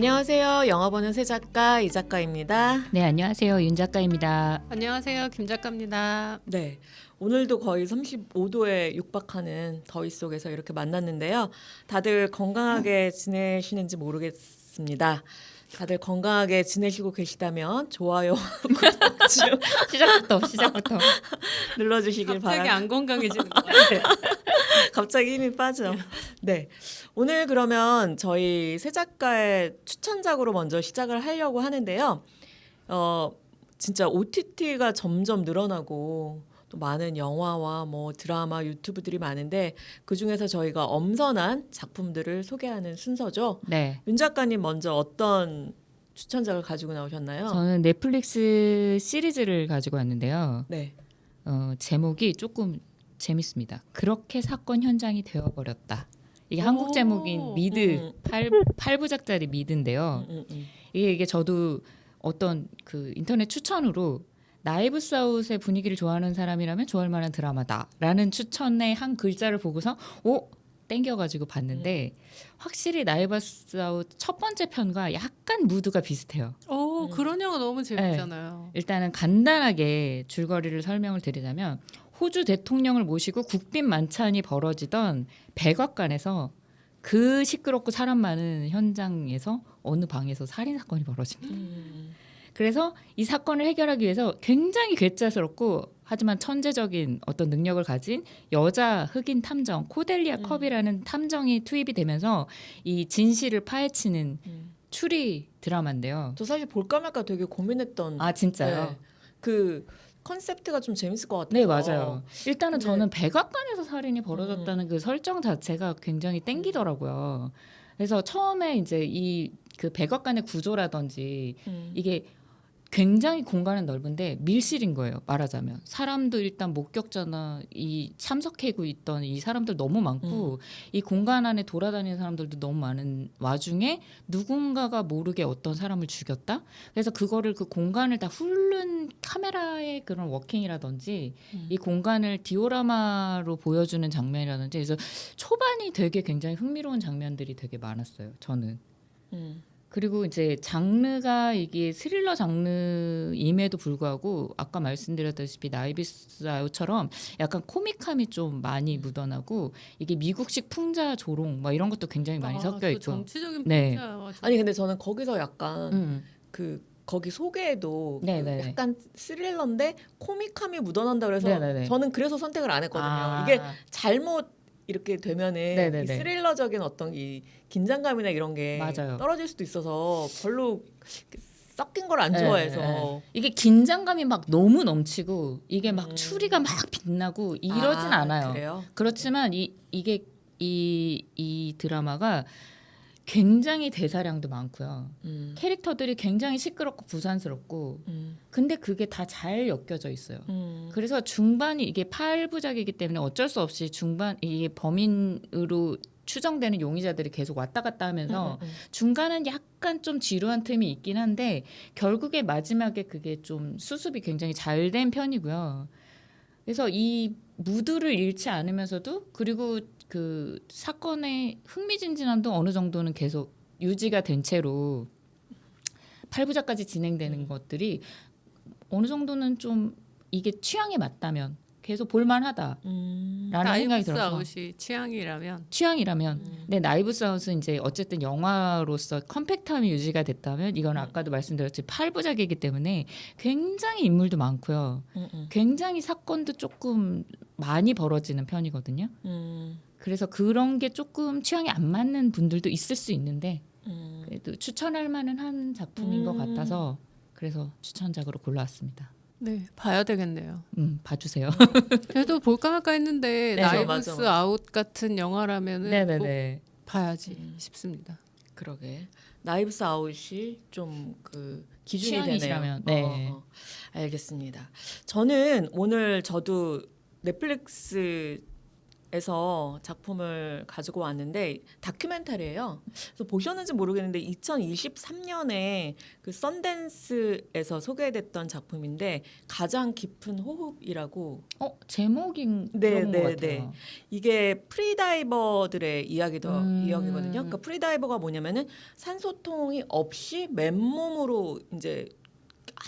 안녕하세요. 영화 보는 새 작가 이 작가입니다. 네, 안녕하세요. 윤 작가입니다. 안녕하세요. 김 작가입니다. 네, 오늘도 거의 35도에 육박하는 더위 속에서 이렇게 만났는데요. 다들 건강하게 지내시는지 모르겠습니다. 다들 건강하게 지내시고 계시다면 좋아요, 구독 좀 시작부터. 눌러주시길 갑자기 바랍니다. 안 건강해지는 거 같아요. 갑자기 힘이 빠져. 네, 오늘 그러면 저희 새 작가의 추천작으로 먼저 시작을 하려고 하는데요. 진짜 OTT가 점점 늘어나고 또 많은 영화와 뭐 드라마, 유튜브들이 많은데 그 중에서 저희가 엄선한 작품들을 소개하는 순서죠. 네. 윤 작가님 먼저 어떤 추천작을 가지고 나오셨나요? 저는 넷플릭스 시리즈를 가지고 왔는데요. 네. 제목이 조금 재밌습니다. 그렇게 사건 현장이 되어버렸다. 이게 오. 한국 제목인 미드, 8부작짜리 미드인데요. 이게 저도 어떤 그 인터넷 추천으로 나이브스 아웃의 분위기를 좋아하는 사람이라면 좋아할 만한 드라마다라는 추천의 한 글자를 보고서 땡겨가지고 봤는데 확실히 나이브스 아웃 첫 번째 편과 약간 무드가 비슷해요. 오, 그런 영화 너무 재밌잖아요. 일단은 간단하게 줄거리를 설명을 드리자면 호주 대통령을 모시고 국빈 만찬이 벌어지던 백악관에서 그 시끄럽고 사람 많은 현장에서 어느 방에서 살인 사건이 벌어집니다. 그래서 이 사건을 해결하기 위해서 굉장히 괴짜스럽고 하지만 천재적인 어떤 능력을 가진 여자 흑인 탐정 코델리아 컵이라는 탐정이 투입이 되면서 이 진실을 파헤치는 추리 드라마인데요. 저 사실 볼까 말까 되게 고민했던. 아 진짜요? 네. 그 컨셉트가 좀 재밌을 것 같아요. 네 맞아요. 일단은 네. 저는 백악관에서 살인이 벌어졌다는 그 설정 자체가 굉장히 땡기더라고요. 그래서 처음에 이제 이 그 백악관의 구조라든지 이게 굉장히 공간은 넓은데 밀실인 거예요. 말하자면 사람도 일단 목격자나 이 참석하고 있던 이 사람들 너무 많고 이 공간 안에 돌아다니는 사람들도 너무 많은 와중에 누군가가 모르게 어떤 사람을 죽였다. 그래서 그거를 그 공간을 다 훑는 카메라의 그런 워킹이라든지 이 공간을 디오라마로 보여주는 장면이라든지 그래서 초반이 되게 굉장히 흥미로운 장면들이 되게 많았어요. 저는. 그리고 이제 장르가 이게 스릴러 장르임에도 불구하고 아까 말씀드렸다시피 나이비스 아웃처럼 약간 코믹함이 좀 많이 묻어나고 이게 미국식 풍자 조롱 막 이런 것도 굉장히 많이 섞여 또 있고. 정치적인 네. 풍자. 아니 근데 저는 거기서 약간 음. 그 거기 소개에도 그 네네네. 약간 스릴러인데 코믹함이 묻어난다 그래서 네네네. 저는 그래서 선택을 안 했거든요. 아. 이게 잘못 이렇게 되면은 네네네. 이 스릴러적인 어떤 이 긴장감이나 이런 게 맞아요. 떨어질 수도 있어서 별로 섞인 걸 안 네, 좋아해서 네. 이게 긴장감이 막 너무 넘치고 이게 막 음. 추리가 막 빛나고 이러진 않아요. 그래요? 그렇지만 이게 이 드라마가 굉장히 대사량도 많고요. 캐릭터들이 굉장히 시끄럽고 부산스럽고 근데 그게 다 잘 엮여져 있어요. 그래서 중반이 이게 8부작이기 때문에 어쩔 수 없이 중반 이게 범인으로 추정되는 용의자들이 계속 왔다 갔다 하면서 중간은 약간 좀 지루한 틈이 있긴 한데 결국에 마지막에 그게 좀 수습이 굉장히 잘 된 편이고요. 그래서 이 무드를 잃지 않으면서도 그리고 그 사건의 흥미진진함도 어느 정도는 계속 유지가 된 채로 8부작까지 진행되는 것들이 어느 정도는 좀 이게 취향에 맞다면 계속 볼만하다라는 생각이 나이브스 들어서 아웃이 취향이라면 취향이라면 네 나이브스 아웃은 이제 어쨌든 영화로서 컴팩트함이 유지가 됐다면 이건 아까도 말씀드렸지 8부작이기 때문에 굉장히 인물도 많고요. 굉장히 사건도 조금 많이 벌어지는 편이거든요. 그래서 그런 게 조금 취향이 안 맞는 분들도 있을 수 있는데 그래도 추천할 만한 한 작품인 것 같아서 그래서 추천작으로 골라왔습니다. 네 봐야 되겠네요. 봐주세요. 그래도 볼까 말까 했는데 네, 나이브스 맞아. 아웃 같은 영화라면은 꼭 네네네. 봐야지 싶습니다. 그러게 나이브스 아웃이 좀 그 기준이 되네요. 취향이시라면, 네. 알겠습니다. 저는 오늘 저도 넷플릭스 에서 작품을 가지고 왔는데 다큐멘터리예요. 그래서 보셨는지 모르겠는데 2023년에 그 썬댄스에서 소개됐던 작품인데 가장 깊은 호흡이라고. 제목인 네, 그런 네, 것 같아요. 네. 이게 프리다이버들의 이야기거든요. 그러니까 프리다이버가 뭐냐면은 산소통이 없이 맨몸으로 이제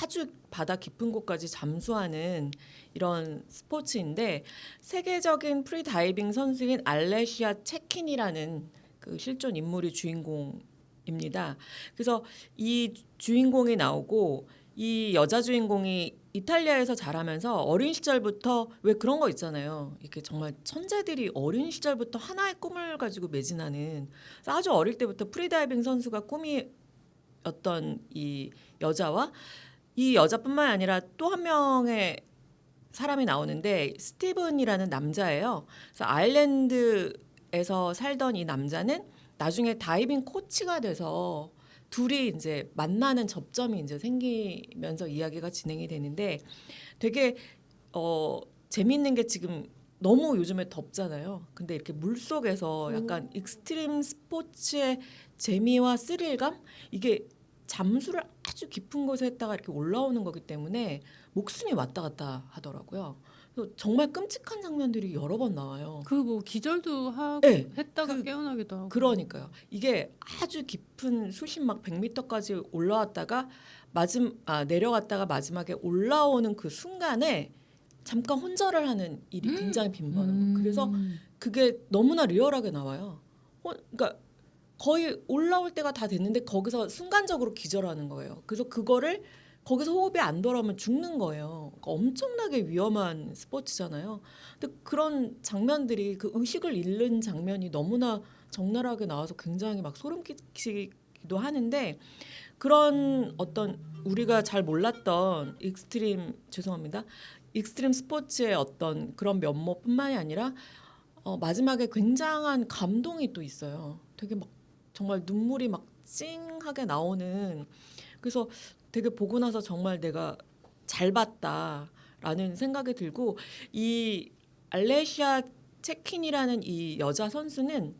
아주 바다 깊은 곳까지 잠수하는 이런 스포츠인데 세계적인 프리다이빙 선수인 알레시아 체킨이라는 그 실존 인물이 주인공입니다. 그래서 이 주인공이 나오고 이 여자 주인공이 이탈리아에서 자라면서 어린 시절부터 왜 그런 거 있잖아요. 이렇게 정말 천재들이 어린 시절부터 하나의 꿈을 가지고 매진하는 그래서 아주 어릴 때부터 프리다이빙 선수가 꿈이었던 이 여자와 이 여자뿐만 아니라 또 한 명의 사람이 나오는데 스티븐이라는 남자예요. 그래서 아일랜드에서 살던 이 남자는 나중에 다이빙 코치가 돼서 둘이 이제 만나는 접점이 이제 생기면서 이야기가 진행이 되는데 되게 재미있는 게 지금 너무 요즘에 덥잖아요. 근데 이렇게 물 속에서 약간 익스트림 스포츠의 재미와 스릴감 이게 잠수를 아주 깊은 곳에 했다가 이렇게 올라오는 거기 때문에 목숨이 왔다 갔다 하더라고요. 그래서 정말 끔찍한 장면들이 여러 번 나와요. 그 뭐 기절도 하고 네, 했다가 깨어나기도 하고. 그러니까요. 이게 아주 깊은 수심 막 100m까지 올라왔다가 내려갔다가 마지막에 올라오는 그 순간에 잠깐 혼절을 하는 일이 굉장히 빈번해요. 그래서 그게 너무나 리얼하게 나와요. 그러니까 거의 올라올 때가 다 됐는데 거기서 순간적으로 기절하는 거예요. 그래서 그거를 거기서 호흡이 안 돌아오면 죽는 거예요. 그러니까 엄청나게 위험한 스포츠잖아요. 근데 그런 장면들이 그 의식을 잃는 장면이 너무나 적나라하게 나와서 굉장히 막 소름 끼치기도 하는데 그런 어떤 우리가 잘 몰랐던 익스트림 스포츠의 어떤 그런 면모뿐만이 아니라 마지막에 굉장한 감동이 또 있어요. 되게 막 정말 눈물이 막 찡하게 나오는 그래서 되게 보고 나서 정말 내가 잘 봤다라는 생각이 들고 이 알레시아 체킨이라는 이 여자 선수는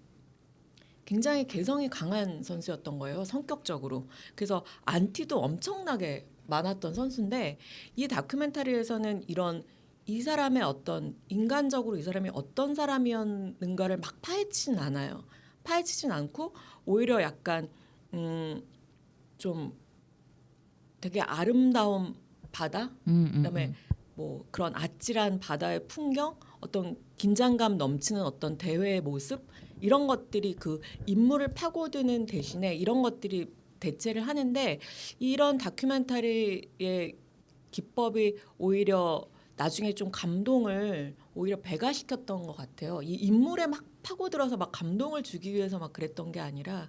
굉장히 개성이 강한 선수였던 거예요. 성격적으로. 그래서 안티도 엄청나게 많았던 선수인데 이 다큐멘터리에서는 이런 이 사람의 어떤 인간적으로 이 사람이 어떤 사람이었는가를 막 파헤치진 않아요. 파헤치진 않고 오히려 약간 좀 되게 아름다운 바다, 그다음에 뭐 그런 아찔한 바다의 풍경, 어떤 긴장감 넘치는 어떤 대회의 모습 이런 것들이 그 인물을 파고드는 대신에 이런 것들이 대체를 하는데 이런 다큐멘터리의 기법이 오히려 나중에 좀 감동을 오히려 배가시켰던 것 같아요. 이 인물에 막 파고들어서 막 감동을 주기 위해서 막 그랬던 게 아니라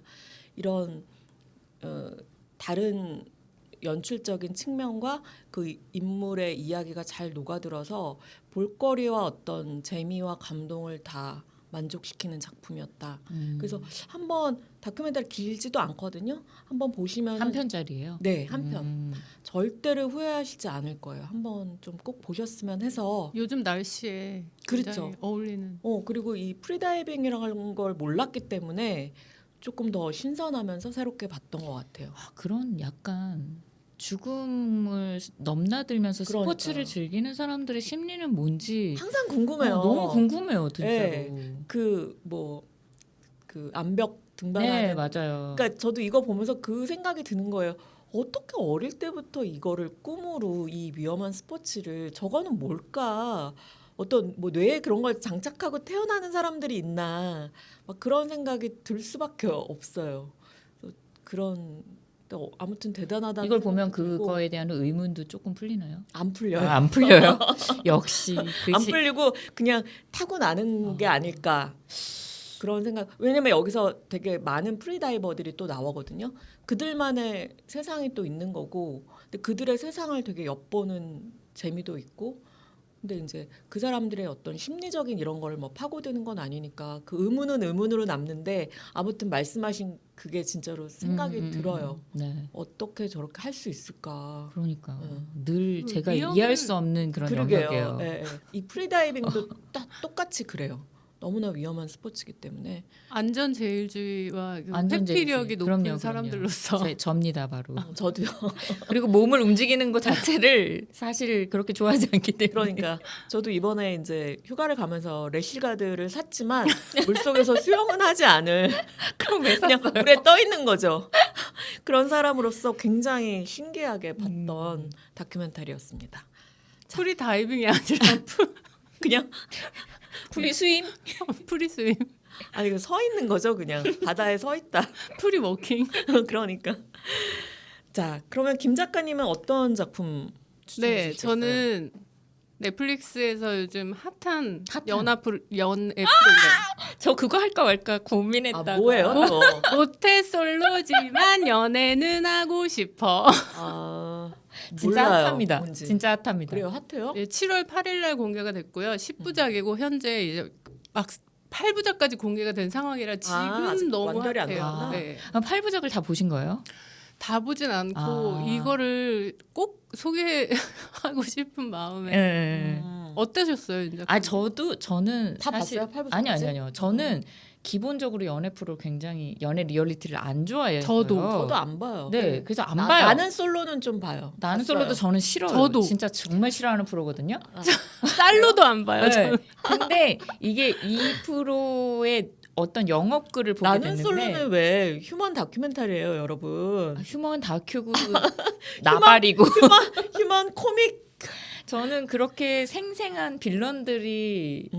이런 다른 연출적인 측면과 그 인물의 이야기가 잘 녹아들어서 볼거리와 어떤 재미와 감동을 다 만족시키는 작품이었다. 그래서 한번 다큐멘터리 길지도 않거든요. 한번 보시면 한 편짜리예요. 네, 한 편. 절대로 후회하시지 않을 거예요. 한번 좀 꼭 보셨으면 해서. 요즘 날씨에 그렇죠. 굉장히 어울리는. 그리고 이 프리다이빙이라는 걸 몰랐기 때문에 조금 더 신선하면서 새롭게 봤던 것 같아요. 그런 약간 죽음을 넘나들면서 그러니까요. 스포츠를 즐기는 사람들의 심리는 뭔지 항상 궁금해요. 너무 궁금해요, 진짜로. 네. 그 암벽 등반하는. 네, 맞아요. 그러니까 저도 이거 보면서 그 생각이 드는 거예요. 어떻게 어릴 때부터 이거를 꿈으로 이 위험한 스포츠를 저거는 뭘까? 어떤 뭐 뇌에 그런 걸 장착하고 태어나는 사람들이 있나? 막 그런 생각이 들 수밖에 없어요. 그래서 그런 아무튼 대단하다는 이걸 보면 생각도 들고 그거에 대한 의문도 조금 풀리나요? 안 풀려요. 안 풀려요. 역시 안 풀리고 그냥 타고 나는 게 아닐까 그런 생각. 왜냐면 여기서 되게 많은 프리다이버들이 또 나오거든요. 그들만의 세상이 또 있는 거고, 근데 그들의 세상을 되게 엿보는 재미도 있고. 근데 이제 그 사람들의 어떤 심리적인 이런 걸 뭐 파고드는 건 아니니까 그 의문은 의문으로 남는데 아무튼 말씀하신 그게 진짜로 생각이 들어요. 네. 어떻게 저렇게 할 수 있을까? 그러니까 늘 제가 위험을- 이해할 수 없는 그런 그러게요. 영역이에요. 예, 예. 이 프리다이빙도 똑같이 그래요. 너무나 위험한 스포츠이기 때문에 안전제일주의와 그 안전제일주의. 회피력이 높은 그럼요. 사람들로서 접니다 바로. 저도요. 그리고 몸을 움직이는 것 자체를 사실 그렇게 좋아하지 않기 때문에. 그러니까 저도 이번에 이제 휴가를 가면서 래실가드를 샀지만 물속에서 수영은 하지 않을 그럼 왜 그냥 샀어요? 물에 떠 있는 거죠. 그런 사람으로서 굉장히 신기하게 봤던 다큐멘터리였습니다. 프리 다이빙이 아니라 그냥 프리 스임? 프리 스윙, 아니 그 서 있는 거죠. 그냥 바다에 서 있다. 프리 워킹. 그러니까 자 그러면 김 작가님은 어떤 작품 추천해 네, 주시겠어요? 저는 넷플릭스에서 요즘 핫한 연애 프로그램 저 그거 할까 말까 고민했다가. 아 뭐예요? 또? 모태솔로지만 연애는 하고 싶어. 아 진짜 몰라요. 핫합니다. 뭔지. 진짜 핫합니다. 그래요? 핫해요? 네, 7월 8일 날 공개가 됐고요. 10부작이고 현재 이제 막 8부작까지 공개가 된 상황이라 지금 아직 너무 완결이 안 핫해요. 나왔구나. 네. 아, 8부작을 다 보신 거예요? 다 보진 않고 아. 이거를 꼭 소개하고 싶은 마음에 예. 어떠셨어요, 윤 작가님? 아 저는 다 사실 봤어요? 8부작까지? 아니요. 저는 기본적으로 연애 프로 굉장히 연애 리얼리티를 안 좋아해요. 저도 안 봐요. 네, 그래서 안 봐요. 나는 솔로는 좀 봐요. 나는 봤어요. 솔로도 저는 싫어요. 저도. 진짜 정말 싫어하는 프로거든요. 쌀로도 안 봐요. 네. 저는. 근데 이게 이 프로의 어떤 영업글을 보게 나는 됐는데 솔로는 왜 휴먼 다큐멘터리예요, 여러분. 휴먼 다큐고 나발이고 휴먼 코믹. 저는 그렇게 생생한 빌런들이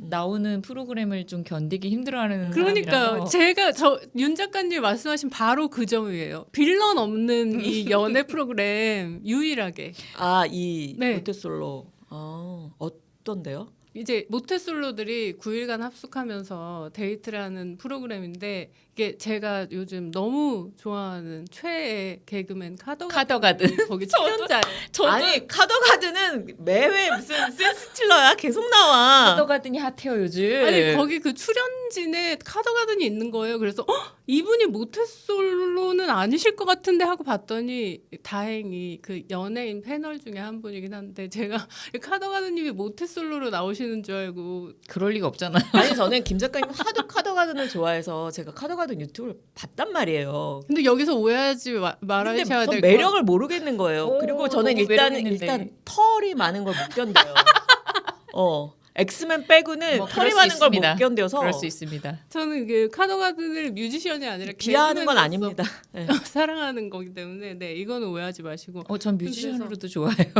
나오는 프로그램을 좀 견디기 힘들어하는 그러니까요. 사람이라서. 제가 윤 작가님 말씀하신 바로 그 점이에요. 빌런 없는 이 연애 프로그램 유일하게 아이 네. 모태솔로. 아 어떤데요? 이제 모태솔로들이 9일간 합숙하면서 데이트를 하는 프로그램인데 이게 제가 요즘 너무 좋아하는 최애 개그맨 카더가든. 거기 출연자예요. 저도 아니 카더가드는 매회 무슨 센스틸러야 계속 나와. 카더가든이 핫해요 요즘. 아니 거기 그 출연진에 카더가든이 있는 거예요. 그래서 이분이 모태솔로는 아니실 것 같은데 하고 봤더니 다행히 그 연예인 패널 중에 한 분이긴 한데 제가 카더가든님이 모태솔로로 나오시는 줄 알고 그럴 리가 없잖아요. 아니 저는 김 작가님 하도 카더가든을 좋아해서 제가 카더가든 유튜브를 봤단 말이에요. 근데 여기서 오해하지 말아셔야 근데 전 될 매력을 모르겠는 거예요. 오, 그리고 저는 너무 일단 매력있는데. 털이 많은 걸 못 견뎌요. 엑스맨 빼고는 뭐 그럴 털이 수 많은 걸 못 있습니다. 견뎌서 그럴 수 있습니다. 저는 그 카더가든을 뮤지션이 아니라 비하하는 건 개그맨으로서 아닙니다. 네. 사랑하는 거기 때문에 네 이거는 오해하지 마시고 전 뮤지션으로도 좋아해요.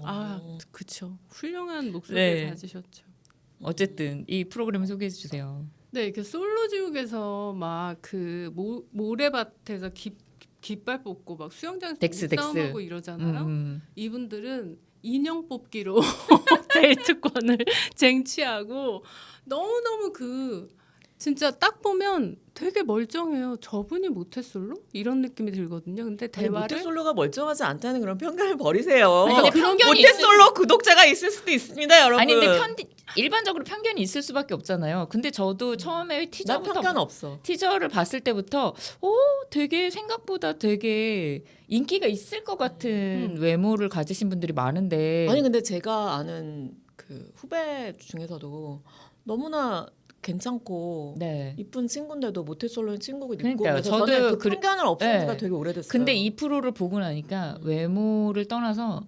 아 그쵸 훌륭한 목소리를 네. 가지셨죠. 어쨌든 이 프로그램 소개해 주세요. 네, 이렇게 솔로지옥에서 막 그 모래밭에서 깃발 뽑고 막 수영장에서 덱스. 싸움하고 이러잖아요. 음. 이분들은 인형 뽑기로 데이트권을 쟁취하고 너무너무 그 진짜 딱 보면 되게 멀쩡해요. 저분이 모태솔로? 이런 느낌이 들거든요. 근데 아니, 대화를 모태솔로가 멀쩡하지 않다는 그런 편견을 버리세요. 아니, 근데 편견이 모태솔로 구독자가 있을 수도 있습니다, 여러분. 아니 근데 일반적으로 편견이 있을 수밖에 없잖아요. 근데 저도 처음에 난 티저부터 편견 없어. 티저를 봤을 때부터 되게 생각보다 되게 인기가 있을 것 같은 외모를 가지신 분들이 많은데 아니 근데 제가 아는 그 후배 중에서도 너무나 괜찮고 네. 이쁜 친구인데도 모태솔로인 친구가 있고 그러니까요. 그래서 저도 저는 그 그- 편견을 없앤 지가 네. 되게 오래됐어요. 근데 이 프로를 보고 나니까 외모를 떠나서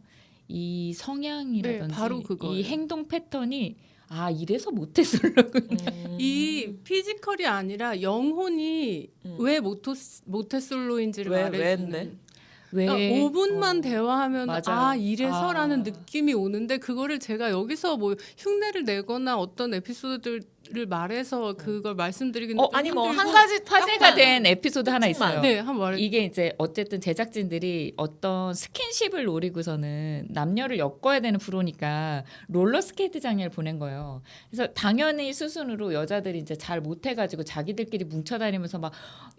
이 성향이라든지 네, 바로 그거예요. 이 행동 패턴이 이래서 모태솔로군요. 이 피지컬이 아니라 영혼이 왜 모태솔로인지를 왜, 말해주는 왜인데? 왜 5분만 대화하면 맞아요. 이래서라는 아. 느낌이 오는데 그거를 제가 여기서 뭐 흉내를 내거나 어떤 에피소드들을 말해서 그걸 말씀드리기는 좀 아니 뭐 힘들고 한 가지 화제가 된 에피소드 하나 특징만. 있어요. 네, 한번 말해. 이게 이제 어쨌든 제작진들이 어떤 스킨십을 노리고서는 남녀를 엮어야 되는 프로니까 롤러스케이트 장면을 보낸 거예요. 그래서 당연히 수순으로 여자들이 이제 잘 못해가지고 자기들끼리 뭉쳐다니면서 막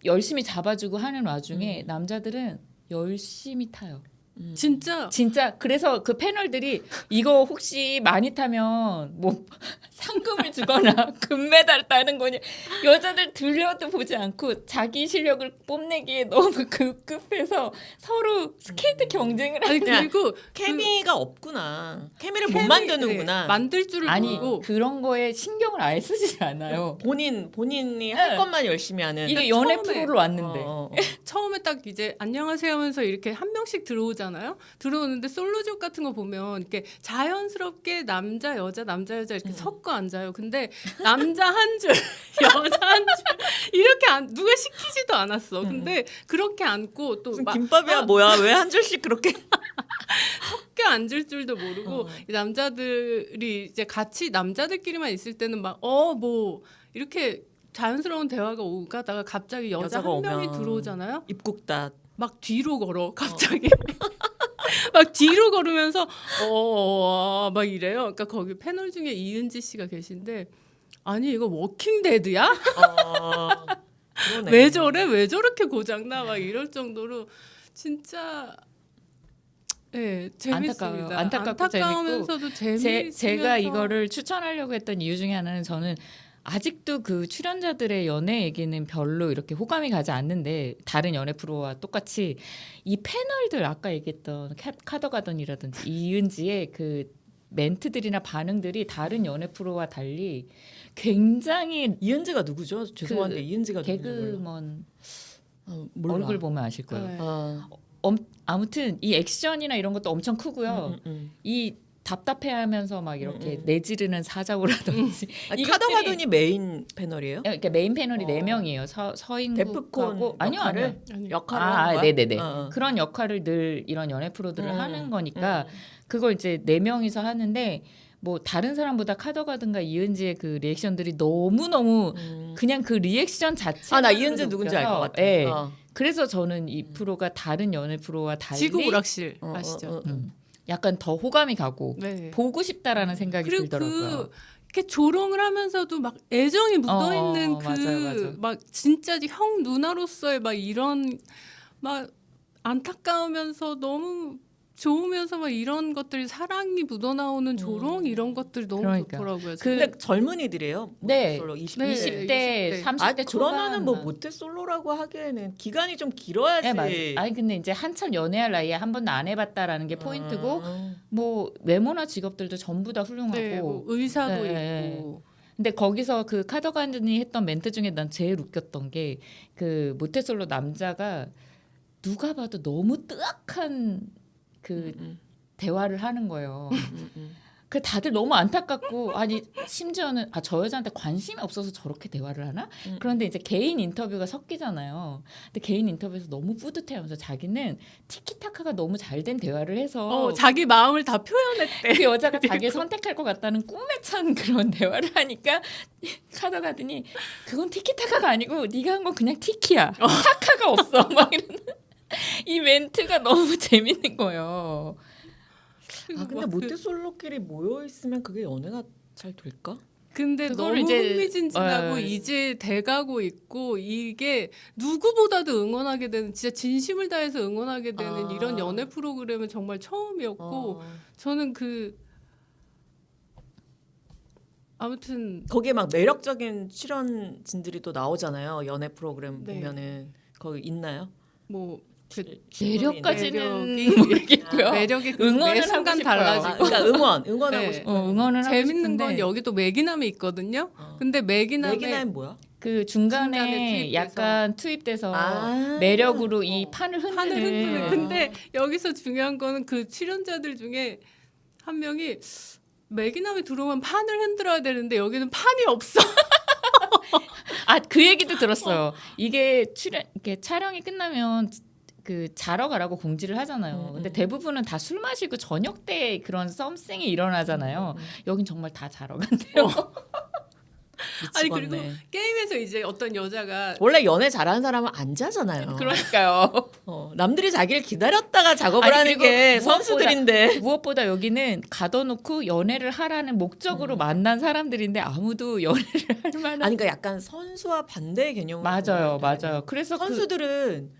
열심히 잡아주고 하는 와중에 남자들은 열심히 타요. 진짜 그래서 그 패널들이 이거 혹시 많이 타면 뭐 상금을 주거나 금메달 따는 거냐 여자들 들려도 보지 않고 자기 실력을 뽐내기에 너무 급급해서 서로 스케이트 경쟁을 아니 하는 그리고 케미가 없구나. 케미를 못 만드는구나. 만들 줄을 아니 모르고 그런 거에 신경을 아예 쓰지 않아요. 본인이 할 네. 것만 열심히 하는. 이게 연애 처음에- 프로를 왔는데 처음에 딱 이제 안녕하세요 하면서 이렇게 한 명씩 들어오잖아요. 들어오는데 솔로족 같은 거 보면 이렇게 자연스럽게 남자 여자 이렇게 섞어 앉아요. 근데 남자 한 줄, 여자 한 줄 이렇게 누가 시키지도 않았어. 근데 그렇게 앉고 또 무슨 막 김밥이야 뭐야? 왜 한 줄씩 그렇게? 섞여 앉을 줄도 모르고 이 남자들이 이제 같이 남자들끼리만 있을 때는 막 뭐 이렇게 자연스러운 대화가 오가다가 갑자기 여자 여자가 한 명이 오면. 들어오잖아요. 입국다. 막 뒤로 걸어 갑자기 막 뒤로 걸으면서 막 이래요. 그러니까 거기 패널 중에 이은지 씨가 계신데 아니 이거 워킹 데드야? 그러네. 왜 저래? 왜 저렇게 고장나? 막 이럴 정도로 진짜 예, 재밌습니다. 안타깝고 안타까우면서도 재밌으면서 제가 이거를 추천하려고 했던 이유 중에 하나는 저는 아직도 그 출연자들의 연애 얘기는 별로 이렇게 호감이 가지 않는데 다른 연애 프로와 똑같이 이 패널들 아까 얘기했던 카더가든이라든지 이은지의 그 멘트들이나 반응들이 다른 연애 프로와 달리 굉장히 이은지가 누구죠? 죄송한데 그 이은지가 누구죠? 개그먼 몰라. 얼굴 보면 아실 거예요. 네. 아무튼 이 액션이나 이런 것도 엄청 크고요. 이 답답해하면서 막 이렇게 내지르는 사자고라든지 아니, 이것들이- 카더가든이 메인 패널이에요? 그러니까 메인 패널이 어. 4명이에요. 서인국하고 데프콘 아니요. 아니, 역할을 하는 거야? 네네네. 어. 그런 역할을 늘 이런 연애 프로들을 하는 거니까 음. 그걸 이제 4명이서 하는데 뭐 다른 사람보다 카더가든과 이은지의 그 리액션들이 너무 그냥 그 리액션 자체 아, 나 이은지 누군지 알 것 같아. 예. 어. 그래서 저는 이 프로가 다른 연애 프로와 달리 지구 오락실 어, 아시죠? 약간 더 호감이 가고 네. 보고 싶다라는 생각이 그리고 들더라고요. 이렇게 조롱을 하면서도 막 애정이 묻어 있는 맞아요. 막 진짜 형 누나로서의 막 이런 막 안타까우면서 너무 좋으면서 막 이런 것들이 사랑이 묻어나오는 조롱 이런 것들이 너무 그러니까. 좋더라고요. 근데 젊은이들이에요? 네. 솔로 20, 네. 20대, 30대 아, 초반. 그러면은 뭐 모태 솔로라고 하기에는 기간이 좀 길어야지. 네, 맞아요. 아니 근데 이제 한참 연애할 나이에 한 번도 안 해봤다라는 게 포인트고 음. 뭐 외모나 직업들도 전부 다 훌륭하고. 네, 뭐 의사도 네. 있고 근데 거기서 그 카더가든이 했던 멘트 중에 난 제일 웃겼던 게 그 모태솔로 남자가 누가 봐도 너무 뜨악한 그 대화를 하는 거예요. 그 다들 너무 안타깝고 아니 심지어는 저 여자한테 관심이 없어서 저렇게 대화를 하나? 그런데 이제 개인 인터뷰가 섞이잖아요. 근데 개인 인터뷰에서 너무 뿌듯해하면서 자기는 티키타카가 너무 잘 된 대화를 해서 자기 마음을 다 표현했대. 그 여자가 자기를 선택할 것 같다는 꿈에 찬 그런 대화를 하니까 카더가든이 그건 티키타카가 아니고 네가 한 건 그냥 티키야. 타카가 없어. 막 이러는 이 멘트가 너무 재밌는 거예요. 아, 근데 모태 솔로끼리 모여 있으면 그게 연애가 잘 될까? 근데 그걸 너무 이제- 흥미진진하고 네. 이제 돼가고 있고 이게 누구보다도 응원하게 되는 진짜 진심을 다해서 응원하게 되는 아. 이런 연애 프로그램은 정말 처음이었고 저는 아무튼 거기에 막 매력적인 출연진들이 또 나오잖아요. 연애 프로그램 네. 보면은 거기 있나요? 뭐 매력까지는 매력이- 모르겠고요. 매력이 그 응원을 매 하고 순간 싶어요. 달라지고 아, 그러니까 응원하고 네. 싶어요. 응원을 하고 재밌는 싶은데 건 여기도 매기남이 있거든요. 근데 매기남의 매기나임 뭐야? 그 중간에 중간에 투입돼서. 약간 투입돼서 아. 매력으로 이 판을 흔드는 판을 흔드는. 근데 여기서 중요한 거는 그 출연자들 중에 한 명이 매기남이 들어오면 판을 흔들어야 되는데 여기는 판이 없어. 그 얘기도 들었어요. 이게 이렇게 촬영이 끝나면 그 자러 가라고 공지를 하잖아요. 근데 대부분은 다 술 마시고 저녁 때 그런 썸씽이 일어나잖아요. 여긴 정말 다 자러 간대요. 아니 그리고 미치겠네. 게임에서 이제 어떤 여자가 원래 연애 잘하는 사람은 안 자잖아요. 그러니까요. 남들이 자기를 기다렸다가 작업을 아니, 하는 그리고 게 무엇보다- 선수들인데. 무엇보다 여기는 가둬놓고 연애를 하라는 목적으로 만난 사람들인데 아무도 연애를 할 만한 아니 그러니까 약간 선수와 반대의 개념으로 맞아요, 보면 맞아요. 그래서 선수들은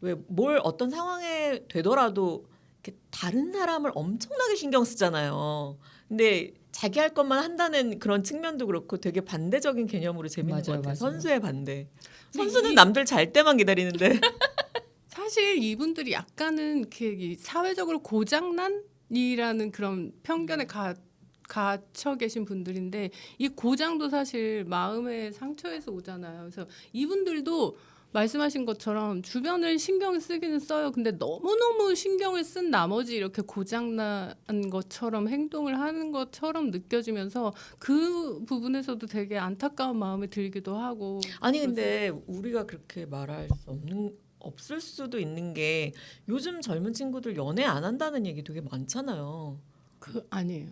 왜 뭘 어떤 상황에 되더라도 이렇게 다른 사람을 엄청나게 신경 쓰잖아요. 근데 자기 할 것만 한다는 그런 측면도 그렇고 되게 반대적인 개념으로 재밌는 맞아요, 것 같아요. 맞아요. 선수의 반대. 근데 선수는 이- 남들 잘 때만 기다리는데 사실 이분들이 약간은 이렇게 사회적으로 고장난이라는 그런 편견에 갇혀 계신 분들인데 이 고장도 사실 마음의 상처에서 오잖아요. 그래서 이분들도 말씀하신 것처럼 주변을 신경 쓰기는 써요. 근데 너무너무 신경을 쓴 나머지 이렇게 고장난 것처럼 행동을 하는 것처럼 느껴지면서 그 부분에서도 되게 안타까운 마음이 들기도 하고. 아니 근데 우리가 그렇게 말할 수 없을 수도 있는 게 요즘 젊은 친구들 연애 안 한다는 얘기 되게 많잖아요. 아니에요.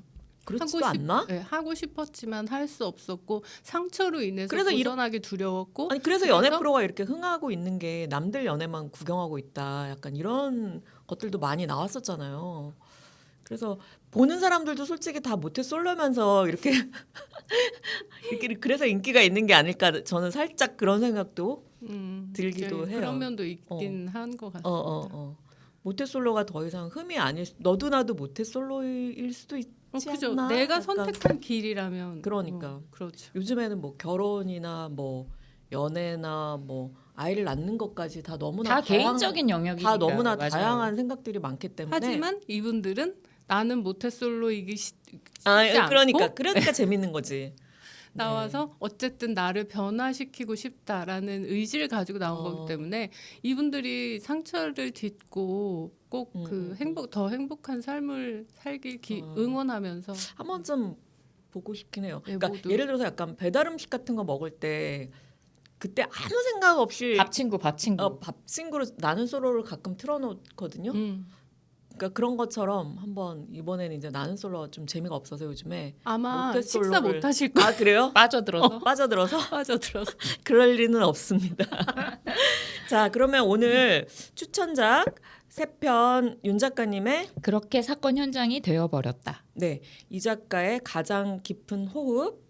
그렇지도 않나? 네, 하고 싶었지만 할 수 없었고 상처로 인해서 그래서 벗어나기 두려웠고 아니 그래서 연애 그래서- 프로가 이렇게 흥하고 있는 게 남들 연애만 구경하고 있다. 약간 이런 것들도 많이 나왔었잖아요. 그래서 보는 사람들도 솔직히 다 모태솔로면서 이렇게 이렇게 그래서 인기가 있는 게 아닐까. 저는 살짝 그런 생각도 들기도 네, 해요. 그런 면도 있긴 한 것 같아요. 모태솔로가 더 이상 흠이 아닐 너도 나도 모태솔로일 수도 있지 그죠. 않나? 내가 약간 선택한 길이라면 그러니까. 그렇죠. 요즘에는 뭐 결혼이나 뭐 연애나 뭐 아이를 낳는 것까지 다 너무나 다 개인적인 영역이니까 다 너무나 맞아요. 다양한 생각들이 많기 때문에 하지만 이분들은 나는 모태솔로이기 쉽지 그러니까 재밌는 거지. 나와서 어쨌든 나를 변화시키고 싶다라는 의지를 가지고 나온 거기 때문에 이분들이 상처를 딛고 꼭 그 더 행복한 삶을 살길 응원하면서 한 번쯤 보고 싶긴 해요. 네, 그러니까 모두. 예를 들어서 약간 배달 음식 같은 거 먹을 때 그때 아무 생각 없이 밥 친구. 밥 친구로 나는 솔로를 가끔 틀어놓거든요. 그러니까 그런 것처럼 한번 이번에는 이제 나는 솔로가 좀 재미가 없어서 요즘에 아마 모태솔로를- 식사 못 하실 거예요. 아 그래요? 빠져들어서 빠져들어서 빠져들어서. 그럴 리는 없습니다. 자 그러면 오늘 추천작 세 편 윤 작가님의 그렇게 사건 현장이 되어버렸다. 이 작가의 가장 깊은 호흡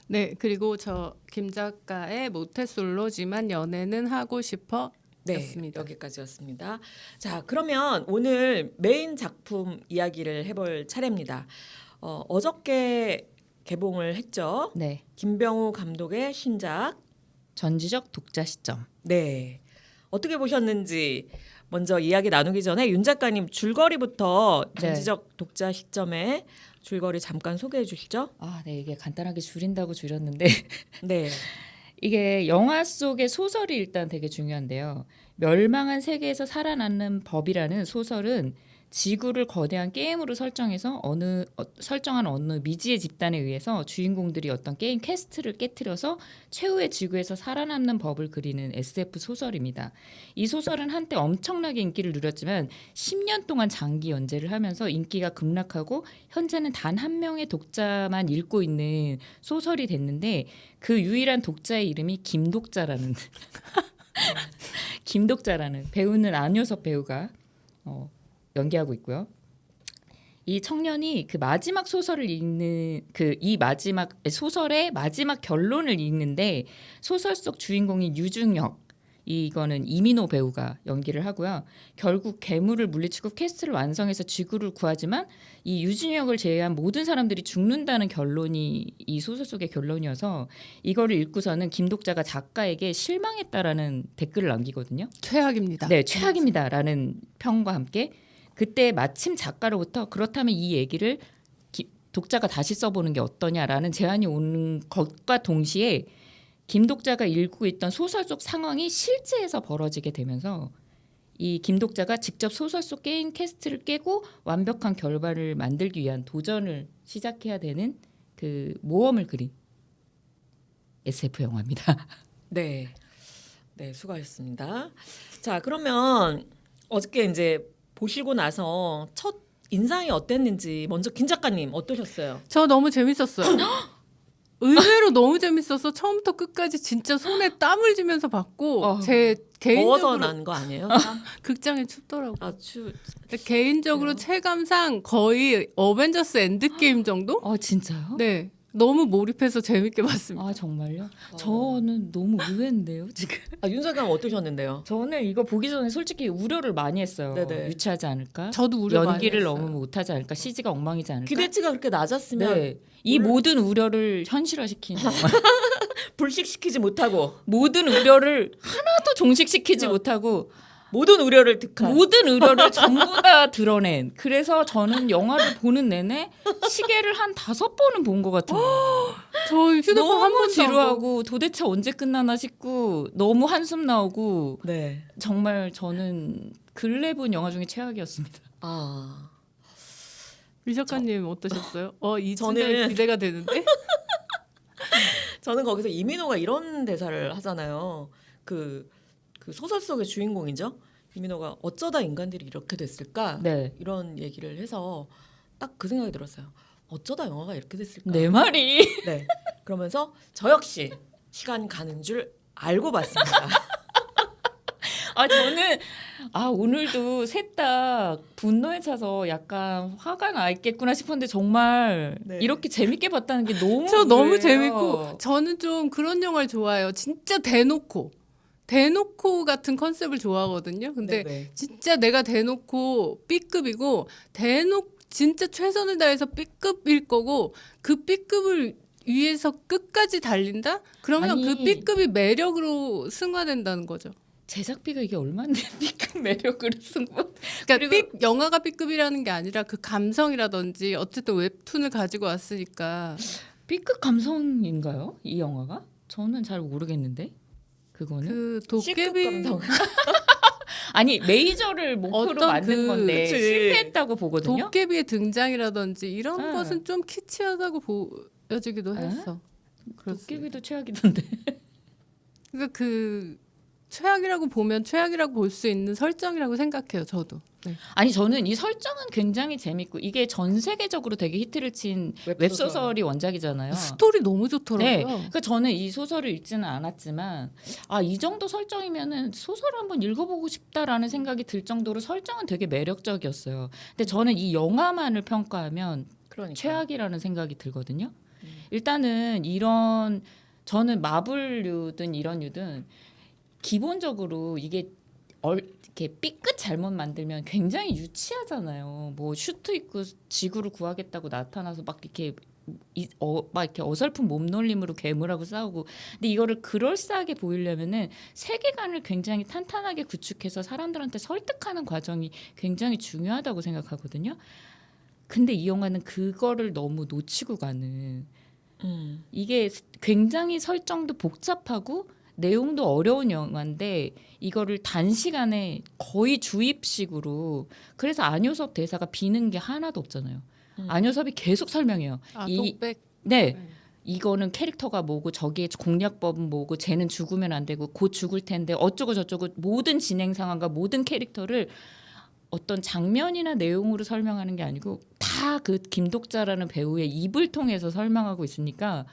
네, 그리고 저 김 작가의 모태솔로지만 연애는 하고 싶어 였습니다. 여기까지였습니다. 자 그러면 오늘 메인 작품 이야기를 해볼 차례입니다. 어저께 개봉을 했죠. 네. 김병우 감독의 신작. 전지적 독자 시점. 네. 어떻게 보셨는지 먼저 이야기 나누기 전에 윤 작가님 줄거리부터 네. 전지적 독자 시점의 줄거리 잠깐 소개해 주시죠. 네, 이게 간단하게 줄인다고 줄였는데 네. 이게 영화 속의 소설이 일단 되게 중요한데요. 멸망한 세계에서 살아남는 법이라는 소설은 지구를 거대한 게임으로 설정한 어느 미지의 집단에 의해서 주인공들이 어떤 게임 퀘스트를 깨트려서 최후의 지구에서 살아남는 법을 그리는 SF 소설입니다. 이 소설은 한때 엄청나게 인기를 누렸지만 10년 동안 장기 연재를 하면서 인기가 급락하고 현재는 단 한 명의 독자만 읽고 있는 소설이 됐는데 그 유일한 독자의 이름이 김독자라는 배우는 안효섭 배우가 연기하고 있고요. 이 청년이 그 마지막 소설을 읽는 이 마지막 소설의 마지막 결론을 읽는데 소설 속 주인공인 유중혁 이거는 이민호 배우가 연기를 하고요. 결국 괴물을 물리치고 퀘스트를 완성해서 지구를 구하지만 이 유중혁을 제외한 모든 사람들이 죽는다는 결론이 이 소설 속의 결론이어서 이거를 읽고서는 김독자가 작가에게 실망했다라는 댓글을 남기거든요. 최악입니다. 네, 최악입니다라는 평과 함께 그때 마침 작가로부터 그렇다면 이 얘기를 독자가 다시 써보는 게 어떠냐라는 제안이 오는 것과 동시에 김독자가 읽고 있던 소설 속 상황이 실제에서 벌어지게 되면서 이 김독자가 직접 소설 속 게임 퀘스트를 깨고 완벽한 결과를 만들기 위한 도전을 시작해야 되는 그 모험을 그린 SF 영화입니다. 네, 수고하셨습니다. 자, 그러면 어저께 이제 보시고 나서 첫 인상이 어땠는지 먼저 김 작가님 어떠셨어요? 저 너무 재밌었어요. 의외로 너무 재밌어서 처음부터 끝까지 진짜 손에 땀을 쥐면서 봤고 제 더워서 개인적으로 난 거 아니에요? 극장에 춥더라고. 근데 개인적으로 체감상 거의 어벤져스 엔드게임 정도? 진짜요? 네. 너무 몰입해서 재밌게 봤습니다. 아 정말요? 저는 너무 의외인데요 지금. 윤석감 어떠셨는데요? 저는 이거 보기 전에 솔직히 우려를 많이 했어요. 네네. 유치하지 않을까? 저도 우려 많이 연기를 했어요. 너무 못하지 않을까? CG가 엉망이지 않을까? 기대치가 그렇게 낮았으면 네. 이 모든 우려를 현실화시키는 불식시키지 못하고 모든 우려를 하나도 종식시키지 못하고 모든 우려를 득한 모든 우려를 전부 다 드러낸. 그래서 저는 영화를 보는 내내 시계를 한 5번은 본 것 같은 거예요. 저 휴대폰 한 너무 번도 안 보고 지루하고 도대체 언제 끝나나 싶고 너무 한숨 나오고 네. 정말 저는 근래 본 영화 중에 최악이었습니다. 아. 리 작가님 어떠셨어요? 이 저는- 진짜 기대가 되는데. 저는 거기서 이민호가 이런 대사를 하잖아요. 그 소설 속의 주인공이죠. 이민호가 어쩌다 인간들이 이렇게 됐을까? 네. 이런 얘기를 해서 딱 그 생각이 들었어요. 어쩌다 영화가 이렇게 됐을까? 내 말이 네. 그러면서 저 역시 시간 가는 줄 알고 봤습니다. 저는 오늘도 셋 다 분노에 차서 약간 화가 나 있겠구나 싶었는데 정말 네. 이렇게 재밌게 봤다는 게 너무 저 너무 의외예요. 재밌고 저는 좀 그런 영화를 좋아해요. 진짜 대놓고 같은 컨셉을 좋아하거든요. 근데 네네. 진짜 내가 대놓고 B급이고 진짜 최선을 다해서 B급일 거고 그 B급을 위해서 끝까지 달린다? 그러면 아니. 그 B급이 매력으로 승화된다는 거죠. 제작비가 이게 얼마인데 B급 매력으로 승부. 그러니까 그리고- 영화가 B급이라는 게 아니라 그 감성이라든지 어쨌든 웹툰을 가지고 왔으니까 B급 감성인가요? 이 영화가? 저는 잘 모르겠는데 그거는 그 C급 도깨비 감성. 아니 메이저를 목표로 어떤 만든 건데 그치. 실패했다고 보거든요. 도깨비의 등장이라든지 이런 네. 것은 좀 키치하다고 보여지기도 네? 했어. 그렇습니다. 도깨비도 최악이던데. 그러니까 그 최악이라고 보면 최악이라고 볼 수 있는 설정이라고 생각해요. 저도. 네. 아니 저는 이 설정은 굉장히 재밌고 이게 전 세계적으로 되게 히트를 친 웹소설이 원작이잖아요. 스토리 너무 좋더라고요. 네, 그러니까 저는 이 소설을 읽지는 않았지만 이 정도 설정이면은 소설을 한번 읽어보고 싶다라는 생각이 들 정도로 설정은 되게 매력적이었어요. 근데 저는 이 영화만을 평가하면 그러니까. 최악이라는 생각이 들거든요. 일단은 이런 저는 마블류든 이런 류든 기본적으로 이게 이렇게 삐끗 잘못 만들면 굉장히 유치하잖아요. 뭐 슈트 입고 지구를 구하겠다고 나타나서 막 이렇게 막 이렇게 어설픈 몸놀림으로 괴물하고 싸우고. 근데 이거를 그럴싸하게 보이려면은 세계관을 굉장히 탄탄하게 구축해서 사람들한테 설득하는 과정이 굉장히 중요하다고 생각하거든요. 근데 이 영화는 그거를 너무 놓치고 가는. 이게 굉장히 설정도 복잡하고 내용도 어려운 영화인데 이거를 단시간에 거의 주입식으로 그래서 안효섭 대사가 비는 게 하나도 없잖아요. 안효섭이 계속 설명해요. 독백. 네. 이거는 캐릭터가 뭐고 저기에 공략법은 뭐고 쟤는 죽으면 안 되고 곧 죽을 텐데 어쩌고 저쩌고 모든 진행 상황과 모든 캐릭터를 어떤 장면이나 내용으로 설명하는 게 아니고 다 그 김독자라는 배우의 입을 통해서 설명하고 있으니까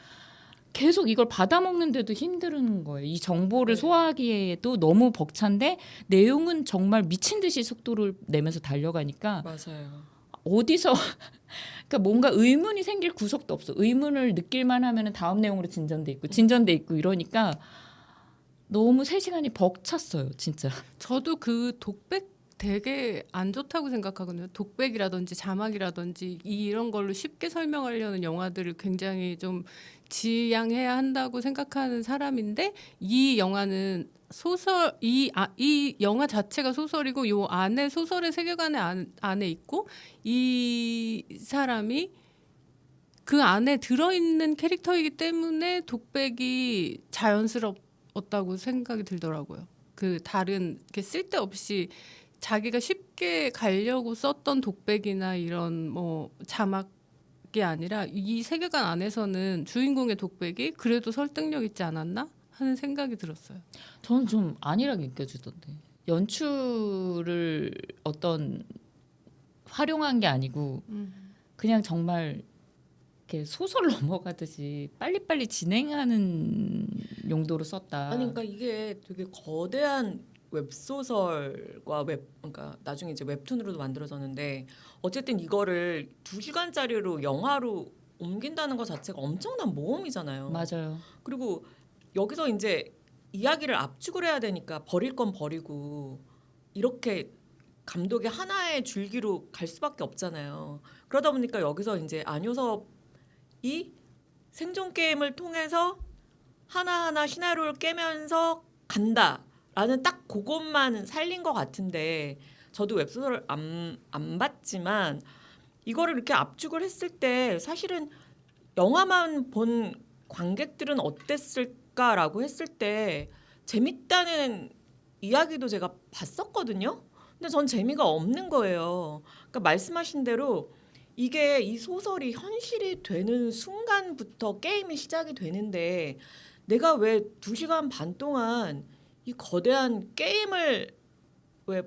계속 이걸 받아먹는데도 힘든 거예요. 이 정보를 네. 소화하기에도 너무 벅찬데 내용은 정말 미친 듯이 속도를 내면서 달려가니까 맞아요. 어디서 그러니까 뭔가 의문이 생길 구석도 없어. 의문을 느낄만 하면은 다음 내용으로 진전돼 있고 이러니까 너무 3시간이 벅찼어요, 진짜. 저도 그 독백 되게 안 좋다고 생각하거든요. 독백이라든지 자막이라든지 이런 걸로 쉽게 설명하려는 영화들을 굉장히 좀 지양해야 한다고 생각하는 사람인데 이 영화는 소설 이 영화 자체가 소설이고 요 안에 소설의 세계관의 안에 있고 이 사람이 그 안에 들어있는 캐릭터이기 때문에 독백이 자연스럽다고 생각이 들더라고요. 그 다른 이렇게 쓸데없이 자기가 쉽게 가려고 썼던 독백이나 이런 뭐 자막이 아니라 이 세계관 안에서는 주인공의 독백이 그래도 설득력 있지 않았나 하는 생각이 들었어요. 저는 좀 안일하게 느껴지던데. 연출을 어떤 활용한 게 아니고 그냥 정말 이렇게 소설 넘어가듯이 빨리빨리 진행하는 용도로 썼다. 아니 그러니까 이게 되게 거대한 웹소설과 그러니까 나중에 이제 웹툰으로도 만들어졌는데 어쨌든 이거를 2시간짜리로 영화로 옮긴다는 것 자체가 엄청난 모험이잖아요. 맞아요. 그리고 여기서 이제 이야기를 압축을 해야 되니까 버릴 건 버리고 이렇게 감독이 하나의 줄기로 갈 수밖에 없잖아요. 그러다 보니까 여기서 이제 안효섭이 생존 게임을 통해서 하나하나 시나리오를 깨면서 간다라는 딱 그것만 살린 것 같은데 저도 웹소설을 안 봤지만 이거를 이렇게 압축을 했을 때 사실은 영화만 본 관객들은 어땠을까라고 했을 때 재밌다는 이야기도 제가 봤었거든요. 근데 전 재미가 없는 거예요. 그러니까 말씀하신 대로 이게 이 소설이 현실이 되는 순간부터 게임이 시작이 되는데 내가 왜 2시간 반 동안 이 거대한 게임을 왜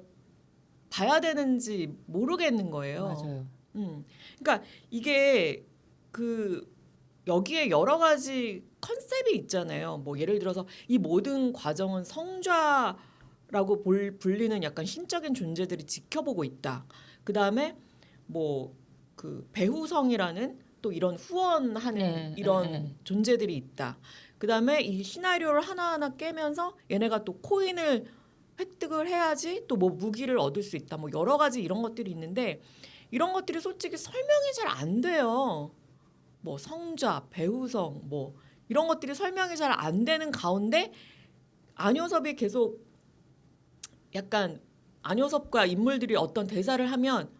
봐야 되는지 모르겠는 거예요. 맞아요. 그러니까 이게 그 여기에 여러 가지 컨셉이 있잖아요. 뭐 예를 들어서 이 모든 과정은 성좌라고 불리는 약간 신적인 존재들이 지켜보고 있다. 그 다음에 뭐 그 배후성이라는 또 이런 후원하는 네, 이런 네. 존재들이 있다. 그 다음에 이 시나리오를 하나하나 깨면서 얘네가 또 코인을 획득을 해야지 또 뭐 무기를 얻을 수 있다. 뭐 여러 가지 이런 것들이 있는데 이런 것들이 솔직히 설명이 잘 안 돼요. 뭐 성좌, 배후성 뭐 이런 것들이 설명이 잘 안 되는 가운데 안효섭이 계속 약간 안효섭과 인물들이 어떤 대사를 하면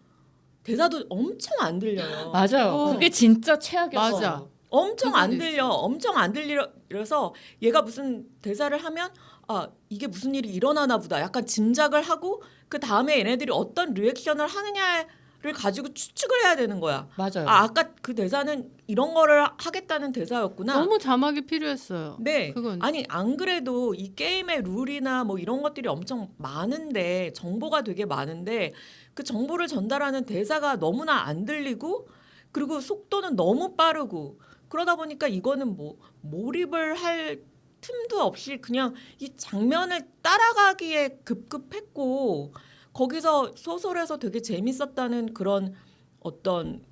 대사도 엄청 안 들려요. 맞아요. 어. 그게 진짜 최악이었어. 맞아. 엄청 안 그건 들려. 엄청 안 들려서 얘가 무슨 대사를 하면 아 이게 무슨 일이 일어나나 보다. 약간 짐작을 하고 그 다음에 얘네들이 어떤 리액션을 하느냐를 가지고 추측을 해야 되는 거야. 맞아요. 아 아까 그 대사는 이런 거를 하겠다는 대사였구나. 너무 자막이 필요했어요. 네. 그건 아니 안 그래도 이 게임의 룰이나 뭐 이런 것들이 엄청 많은데 정보가 되게 많은데 그 정보를 전달하는 대사가 너무나 안 들리고 그리고 속도는 너무 빠르고 그러다 보니까 이거는 뭐 몰입을 할 틈도 없이 그냥 이 장면을 따라가기에 급급했고 거기서 소설에서 되게 재밌었다는 그런 어떤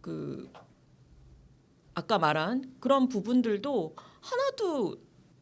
그 아까 말한 그런 부분들도 하나도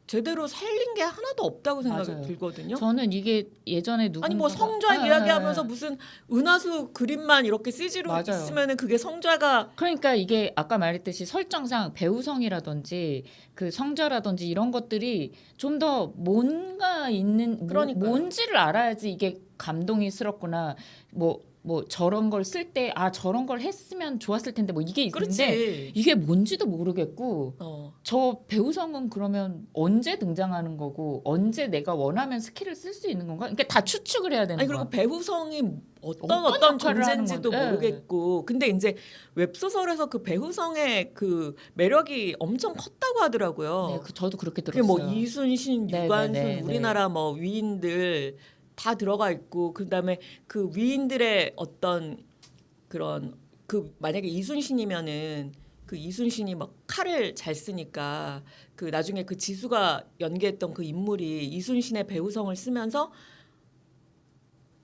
제대로 살린 게 하나도 없다고 생각이 맞아요. 들거든요. 저는 이게 예전에 누군가 아니 뭐 성좌 이야기하면서 무슨 은하수 그림만 이렇게 CG로 맞아요. 있으면은 그게 성좌가 그러니까 이게 아까 말했듯이 설정상 배우성이라든지 그 성자라든지 이런 것들이 좀 더 뭔가 있는 그러니까요. 뭔지를 알아야지 이게 감동이스럽구나. 뭐 저런 걸 쓸 때 아 저런 걸 했으면 좋았을 텐데 뭐 이게 있는데 그렇지. 이게 뭔지도 모르겠고 저 배우성은 그러면 언제 등장하는 거고 언제 내가 원하면 스킬을 쓸 수 있는 건가? 그러니까 다 추측을 해야 되는 아니 거야. 그리고 배후성이 어떤 어떤 역할을 존재인지도 하는 건- 예. 모르겠고 근데 이제 웹소설에서 그 배후성의 그 매력이 엄청 컸다고 하더라고요. 네, 저도 그렇게 그게 들었어요. 뭐 이순신, 네, 유관순, 네, 네, 우리나라 뭐 위인들 다 들어가 있고 그다음에 그 위인들의 어떤 그런 그 만약에 이순신이면은 그 이순신이 막 칼을 잘 쓰니까 그 나중에 그 지수가 연기했던 그 인물이 이순신의 배우성을 쓰면서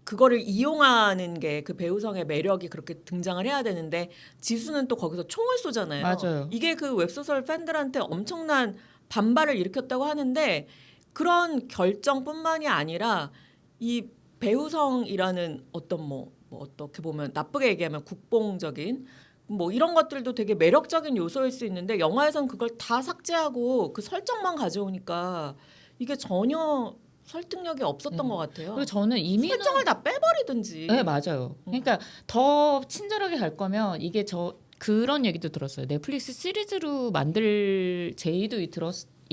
그거를 이용하는 게 그 배우성의 매력이 그렇게 등장을 해야 되는데 지수는 또 거기서 총을 쏘잖아요. 맞아요. 이게 그 웹소설 팬들한테 엄청난 반발을 일으켰다고 하는데 그런 결정뿐만이 아니라 이 배우성이라는 어떤 뭐 어떻게 보면 나쁘게 얘기하면 국뽕적인 뭐 이런 것들도 되게 매력적인 요소일 수 있는데 영화에선 그걸 다 삭제하고 그 설정만 가져오니까 이게 전혀 설득력이 없었던 네. 것 같아요. 그리고 저는 이민호 설정을 다 빼버리든지. 네, 맞아요. 그러니까 더 친절하게 갈 거면 이게 그런 얘기도 들었어요. 넷플릭스 시리즈로 만들 제의도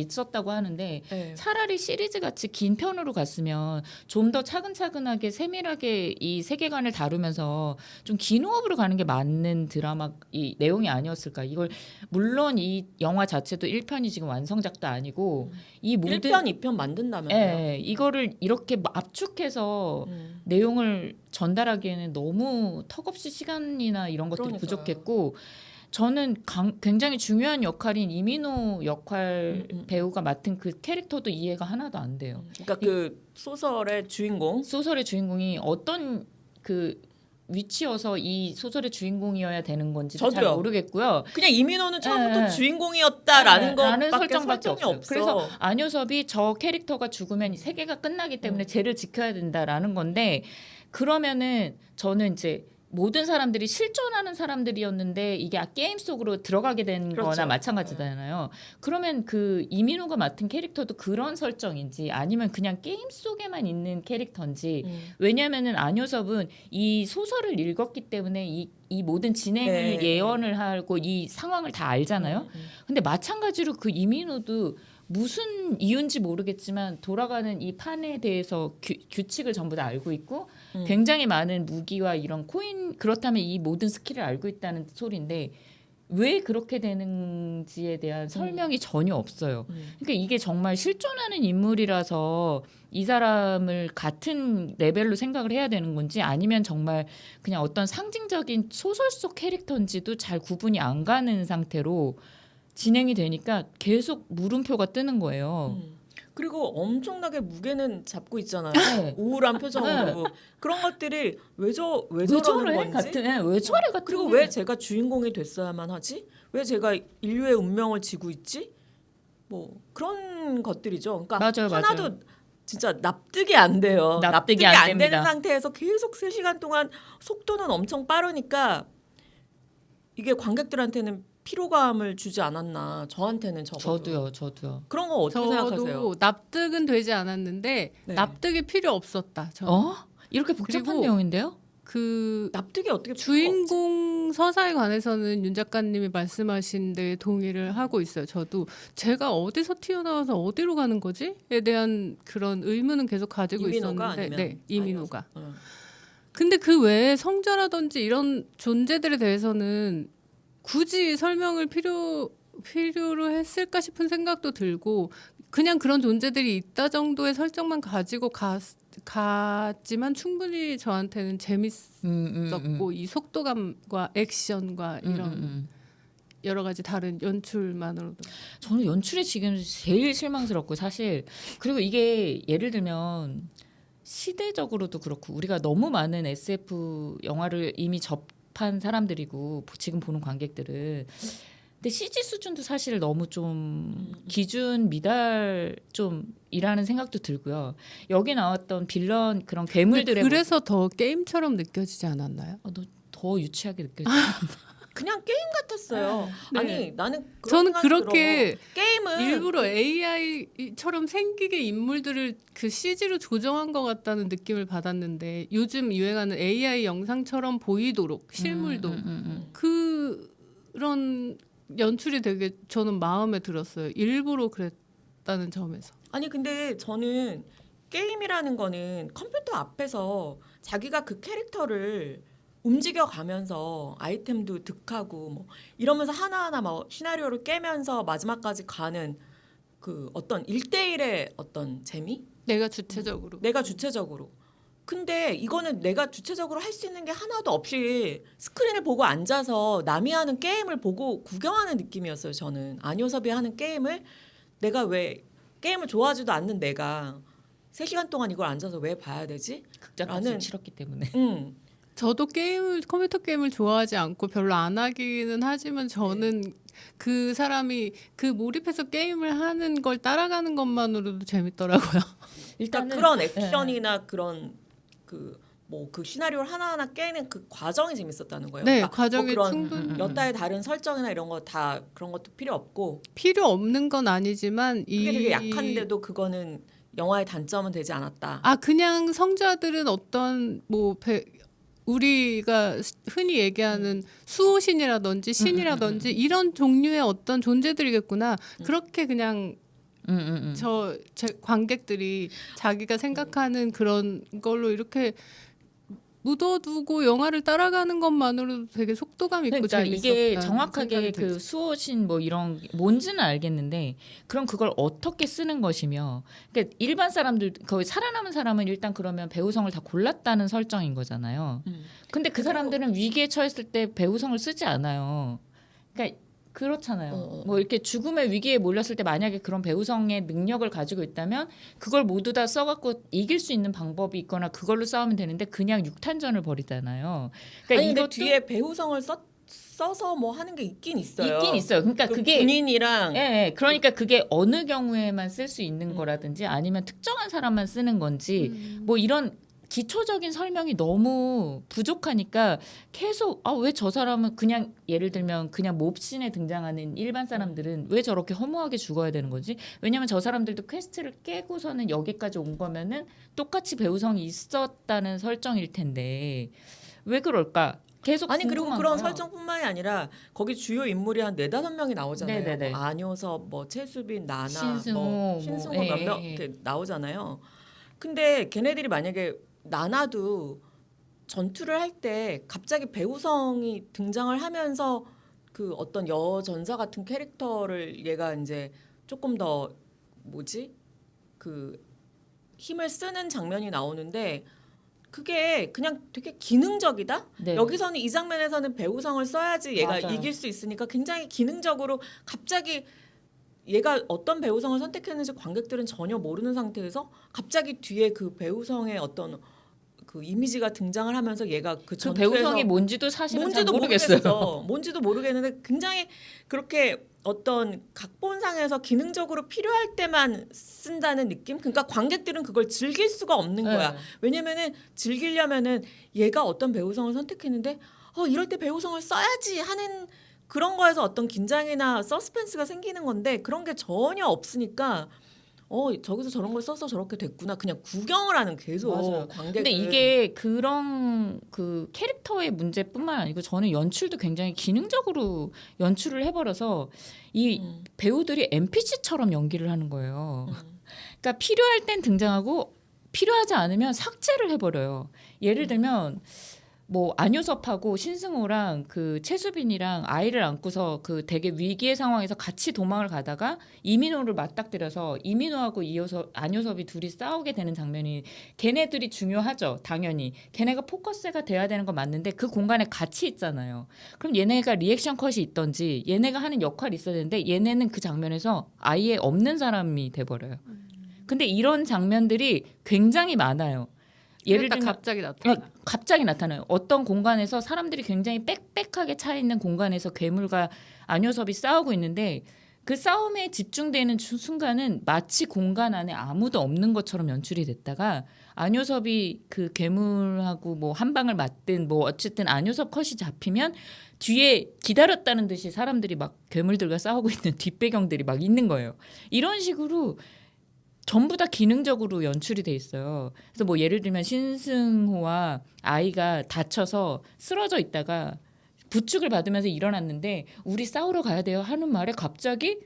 있었다고 하는데 네. 차라리 시리즈 같이 긴 편으로 갔으면 좀 더 차근차근하게 세밀하게 이 세계관을 다루면서 좀 긴 호흡으로 가는 게 맞는 드라마 이 내용이 아니었을까. 이걸 물론 이 영화 자체도 1편이 지금 완성작도 아니고 이 모든 1편, 2편 만든다면서요. 예, 이거를 이렇게 압축해서 내용을 전달하기에는 너무 턱없이 시간이나 이런 것들이 그러니까요. 부족했고 저는 굉장히 중요한 역할인 이민호 역할 배우가 맡은 그 캐릭터도 이해가 하나도 안 돼요. 그러니까 그 소설의 주인공 소설의 주인공이 어떤 그 위치여서 이 소설의 주인공이어야 되는 건지도 잘 저도요. 모르겠고요. 그냥 이민호는 처음부터 네. 주인공이었다라는 라는 것밖에 설정밖에 설정이 없어요. 없어. 그래서 안효섭이 저 캐릭터가 죽으면 이 세계가 끝나기 때문에 쟤를 지켜야 된다라는 건데 그러면은 저는 이제 모든 사람들이 실존하는 사람들이었는데 이게 게임 속으로 들어가게 된 그렇죠. 거나 마찬가지잖아요. 그러면 그 이민호가 맡은 캐릭터도 그런 설정인지 아니면 그냥 게임 속에만 있는 캐릭터인지 왜냐면은 안효섭은 이 소설을 읽었기 때문에 이 모든 진행을 네. 예언을 하고 이 상황을 다 알잖아요. 근데 마찬가지로 그 이민호도 무슨 이유인지 모르겠지만 돌아가는 이 판에 대해서 규칙을 전부 다 알고 있고 굉장히 많은 무기와 이런 코인 그렇다면 이 모든 스킬을 알고 있다는 소리인데 왜 그렇게 되는지에 대한 설명이 전혀 없어요. 그러니까 이게 정말 실존하는 인물이라서 이 사람을 같은 레벨로 생각을 해야 되는 건지 아니면 정말 그냥 어떤 상징적인 소설 속 캐릭터인지도 잘 구분이 안 가는 상태로 진행이 되니까 계속 물음표가 뜨는 거예요. 그리고 엄청나게 무게는 잡고 있잖아요. 네. 우울한 표정으로 그런 것들이 왜 왜 저러는 저래 건지. 같은 왜 저래 같은 그리고 게. 왜 제가 주인공이 됐어야만 하지? 왜 제가 인류의 운명을 지고 있지? 뭐 그런 것들이죠. 그러니까 맞아요, 하나도 맞아요. 진짜 납득이 안 돼요. 납득이 안 되는 됩니다. 상태에서 계속 3시간 동안 속도는 엄청 빠르니까 이게 관객들한테는 피로감을 주지 않았나. 저한테는 적어도. 저도요. 그런 거 어떻게 생각하세요? 저도 납득은 되지 않았는데 네. 납득이 필요 없었다. 저는. 이렇게 복잡한 그리고 내용인데요? 그 납득이 어떻게 주인공 서사에 관해서는 윤 작가님이 말씀하신 데 동의를 하고 있어요. 저도 제가 어디서 튀어나와서 어디로 가는 거지?에 대한 그런 의문은 계속 가지고 이민호가 있었는데, 아니면 네, 이민호가. 어. 근데 그 외에 성자라든지 이런 존재들에 대해서는 굳이 설명을 필요로 했을까 싶은 생각도 들고 그냥 그런 존재들이 있다 정도의 설정만 가지고 갔지만 충분히 저한테는 재밌었고 이 속도감과 액션과 이런 여러 가지 다른 연출만으로도 저는 연출이 지금 제일 실망스럽고 사실 그리고 이게 예를 들면 시대적으로도 그렇고 우리가 너무 많은 SF 영화를 이미 접한 사람들이고 지금 보는 관객들은 근데 CG 수준도 사실 너무 좀 기준 미달 좀이라는 생각도 들고요. 여기 나왔던 빌런 그런 괴물들의 그래서 더 게임처럼 느껴지지 않았나요? 더 유치하게 느껴져요. 그냥 게임 같았어요. 네. 아니 나는 그런 저는 생각이 그렇게 들어. 게임은 일부러 AI처럼 생기게 인물들을 그 CG로 조정한 것 같다는 느낌을 받았는데 요즘 유행하는 AI 영상처럼 보이도록 실물도 그런 연출이 되게 저는 마음에 들었어요. 일부러 그랬다는 점에서. 아니 근데 저는 게임이라는 거는 컴퓨터 앞에서 자기가 그 캐릭터를 움직여가면서 아이템도 득하고 뭐 이러면서 하나하나 막 시나리오를 깨면서 마지막까지 가는 그 어떤 1대1의 어떤 재미? 내가 주체적으로. 내가 주체적으로. 근데 이거는 내가 주체적으로 할 수 있는 게 하나도 없이 스크린을 보고 앉아서 남이 하는 게임을 보고 구경하는 느낌이었어요. 저는 안효섭이 하는 게임을 내가 왜 게임을 좋아하지도 않는 내가 3시간 동안 이걸 앉아서 왜 봐야 되지? 극작값을 나는- 치렀기 때문에. 저도 컴퓨터 게임을 좋아하지 않고 별로 안 하기는 하지만 저는 그 사람이 그 몰입해서 게임을 하는 걸 따라가는 것만으로도 재밌더라고요. 일단 그런 액션이나 그런 그 시나리오를 하나하나 깨는 그 과정이 재밌었다는 거예요. 네, 그러니까 과정이 그런 충분히 여타의 다른 설정이나 이런 거 다 그런 것도 필요 없고 필요 없는 건 아니지만 그게 되게 약한데도 그거는 영화의 단점은 되지 않았다. 그냥 성자들은 어떤 우리가 흔히 얘기하는 수호신이라든지 신이라든지 이런 종류의 어떤 존재들이겠구나. 그렇게 그냥 제 관객들이 자기가 생각하는 그런 걸로 이렇게 묻어두고 영화를 따라가는 것만으로도 되게 속도감 있고 그러니까 재밌었다는 이게 정확하게 생각이 그 들죠. 수호신 뭐 이런 뭔지는 알겠는데 그럼 그걸 어떻게 쓰는 것이며 그러니까 일반 사람들 거의 살아남은 사람은 일단 그러면 배우성을 다 골랐다는 설정인 거잖아요. 근데 그 사람들은 위기에 처했을 때 배우성을 쓰지 않아요. 그러니까 그렇잖아요. 어. 뭐 이렇게 죽음의 위기에 몰렸을 때 만약에 그런 배우성의 능력을 가지고 있다면 그걸 모두 다 써갖고 이길 수 있는 방법이 있거나 그걸로 싸우면 되는데 그냥 육탄전을 벌이잖아요. 그러니까 아니 근데 이것도 뒤에 배우성을 써서 뭐 하는 게 있긴 있어요. 있긴 있어요. 그러니까 그 그게 군인이랑 예, 그러니까 그게 어느 경우에만 쓸 수 있는 거라든지 아니면 특정한 사람만 쓰는 건지 뭐 이런 기초적인 설명이 너무 부족하니까 계속 왜 저 사람은 그냥 예를 들면 그냥 몹신에 등장하는 일반 사람들은 왜 저렇게 허무하게 죽어야 되는 거지? 왜냐면 저 사람들도 퀘스트를 깨고서는 여기까지 온 거면은 똑같이 배우성이 있었다는 설정일 텐데 왜 그럴까? 계속 아니 그리고 궁금한 그런 거예요. 설정뿐만이 아니라 거기 주요 인물이 한 4-5명이 나오잖아요. 네네네. 뭐 안효섭, 뭐 최수빈, 나나, 신승호, 뭐 신승호 뭐, 몇 명 예. 이렇게 나오잖아요. 근데 걔네들이 만약에 나나도 전투를 할 때 갑자기 배우성이 등장을 하면서 그 어떤 여전사 같은 캐릭터를 얘가 이제 조금 더 뭐지? 그 힘을 쓰는 장면이 나오는데 그게 그냥 되게 기능적이다? 네. 여기서는 이 장면에서는 배우성을 써야지 얘가 맞아요. 이길 수 있으니까 굉장히 기능적으로 갑자기 얘가 어떤 배우성을 선택했는지 관객들은 전혀 모르는 상태에서 갑자기 뒤에 그 배우성의 어떤 그 이미지가 등장을 하면서 얘가 그 그 전투에서 배우성이 뭔지도 사실은 잘 뭔지도 모르겠어요. 모르겠어. 뭔지도 모르겠는데 굉장히 그렇게 어떤 각본상에서 기능적으로 필요할 때만 쓴다는 느낌? 그러니까 관객들은 그걸 즐길 수가 없는 거야. 네. 왜냐면은 즐기려면은 얘가 어떤 배우성을 선택했는데 이럴 때 배우성을 써야지 하는 그런 거에서 어떤 긴장이나 서스펜스가 생기는 건데 그런 게 전혀 없으니까 저기서 저런 걸 써서 저렇게 됐구나. 그냥 구경을 하는 계속 맞아요. 관객은. 근데 이게 그런 그 캐릭터의 문제뿐만 아니고 저는 연출도 굉장히 기능적으로 연출을 해버려서 이 배우들이 NPC처럼 연기를 하는 거예요. 그러니까 필요할 땐 등장하고 필요하지 않으면 삭제를 해버려요. 예를 들면 뭐 안효섭하고 신승호랑 그 최수빈이랑 아이를 안고서 그 되게 위기의 상황에서 같이 도망을 가다가 이민호를 맞닥뜨려서 이민호하고 안효섭이 둘이 싸우게 되는 장면이 걔네들이 중요하죠. 당연히 걔네가 포커스가 돼야 되는 건 맞는데 그 공간에 같이 있잖아요. 그럼 얘네가 리액션 컷이 있던지 얘네가 하는 역할이 있어야 되는데 얘네는 그 장면에서 아예 없는 사람이 돼버려요. 근데 이런 장면들이 굉장히 많아요. 예를 들면 갑자기 나타나. 갑자기 나타나요. 어떤 공간에서 사람들이 굉장히 빽빽하게 차 있는 공간에서 괴물과 안효섭이 싸우고 있는데 그 싸움에 집중되는 순간은 마치 공간 안에 아무도 없는 것처럼 연출이 됐다가 안효섭이 그 괴물하고 뭐 한 방을 맞든 뭐 어쨌든 안효섭 컷이 잡히면 뒤에 기다렸다는 듯이 사람들이 막 괴물들과 싸우고 있는 뒷배경들이 막 있는 거예요. 이런 식으로 전부 다 기능적으로 연출이 돼 있어요. 그래서 뭐 예를 들면 신승호와 아이가 다쳐서 쓰러져 있다가 부축을 받으면서 일어났는데 우리 싸우러 가야 돼요 하는 말에 갑자기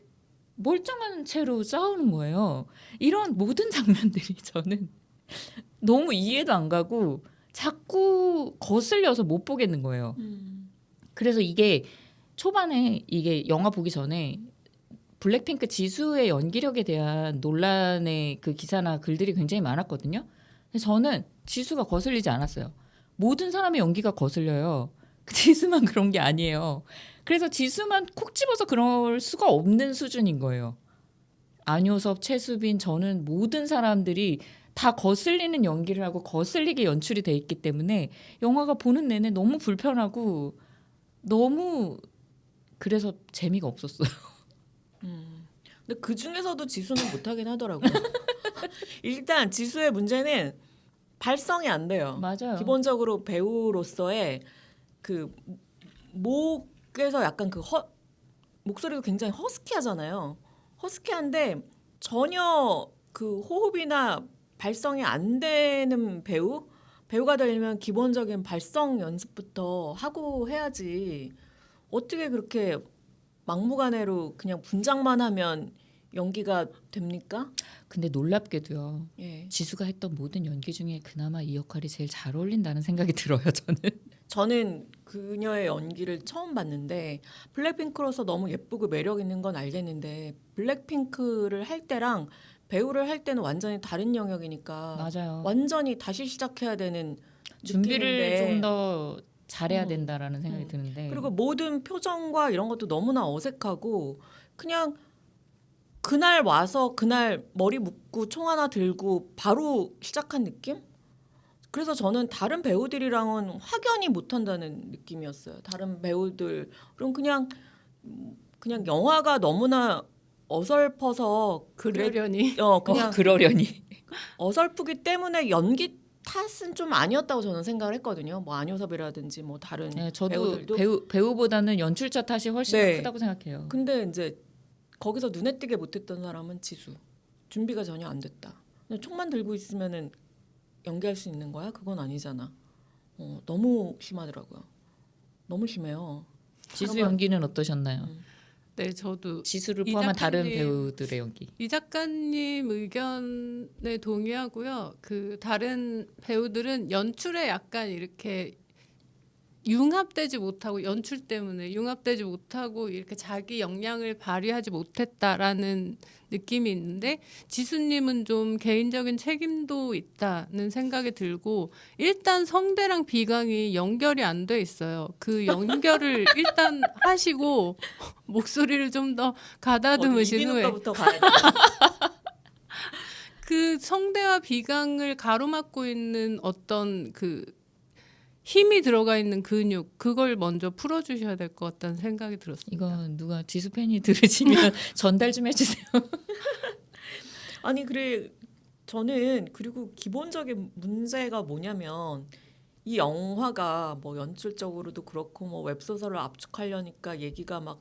멀쩡한 채로 싸우는 거예요. 이런 모든 장면들이 저는 너무 이해도 안 가고 자꾸 거슬려서 못 보겠는 거예요. 그래서 이게 초반에 이게 영화 보기 전에 블랙핑크 지수의 연기력에 대한 논란의 그 기사나 글들이 굉장히 많았거든요. 근데 저는 지수가 거슬리지 않았어요. 모든 사람의 연기가 거슬려요. 지수만 그런 게 아니에요. 그래서 지수만 콕 집어서 그럴 수가 없는 수준인 거예요. 안효섭, 최수빈, 저는 모든 사람들이 다 거슬리는 연기를 하고 거슬리게 연출이 돼 있기 때문에 영화가 보는 내내 너무 불편하고 너무 그래서 재미가 없었어요. 근데 그 중에서도 지수는 못하긴 하더라고요. 일단 지수의 문제는 발성이 안 돼요. 맞아요. 기본적으로 배우로서의 그 목에서 약간 그 목소리도 굉장히 허스키하잖아요. 허스키한데 전혀 그 호흡이나 발성이 안 되는 배우가 되려면 기본적인 발성 연습부터 하고 해야지. 어떻게 그렇게 막무가내로 그냥 분장만 하면 연기가 됩니까? 근데 놀랍게도요. 예. 지수가 했던 모든 연기 중에 그나마 이 역할이 제일 잘 어울린다는 생각이 들어요. 저는 그녀의 연기를 처음 봤는데 블랙핑크로서 너무 예쁘고 매력 있는 건 알겠는데 블랙핑크를 할 때랑 배우를 할 때는 완전히 다른 영역이니까 맞아요. 완전히 다시 시작해야 되는 준비를 느낌인데 좀 더 잘해야 된다라는 생각이 드는데 그리고 모든 표정과 이런 것도 너무나 어색하고 그냥 그날 와서 그날 머리 묶고 총 하나 들고 바로 시작한 느낌? 그래서 저는 다른 배우들이랑은 확연히 못한다는 느낌이었어요. 다른 배우들은 그냥 영화가 너무나 어설퍼서 그러려니 그냥 그러려니 어설프기 때문에 연기 탓은 좀 아니었다고 저는 생각을 했거든요. 뭐 안효섭이라든지 뭐 다른 네, 저도 배우들도. 배우보다는 연출자 탓이 훨씬 네. 더 크다고 생각해요. 근데 이제 거기서 눈에 띄게 못했던 사람은 지수. 준비가 전혀 안 됐다. 그냥 총만 들고 있으면은 연기할 수 있는 거야? 그건 아니잖아. 너무 심하더라고요. 너무 심해요. 지수 사람은- 연기는 어떠셨나요? 네, 저도 지수를 이 포함한 다른 작가님- 배우들의 연기. 이 작가님 의견에 동의하고요. 그 다른 배우들은 연출에 약간 이렇게 융합되지 못하고 연출 때문에 융합되지 못하고 이렇게 자기 역량을 발휘하지 못했다라는 느낌이 있는데 지수님은 좀 개인적인 책임도 있다는 생각이 들고 일단 성대랑 비강이 연결이 안 돼 있어요. 그 연결을 일단 하시고 목소리를 좀 더 가다듬으신 후에 이비인후과부터 가야 돼. 그 성대와 비강을 가로막고 있는 어떤 그 힘이 들어가 있는 근육 그걸 먼저 풀어주셔야 될 것 같다는 생각이 들었습니다. 이거 누가 지수 팬이 들으시면 전달 좀 해주세요. 아니 그래 저는 그리고 기본적인 문제가 뭐냐면 이 영화가 뭐 연출적으로도 그렇고 뭐 웹소설을 압축하려니까 얘기가 막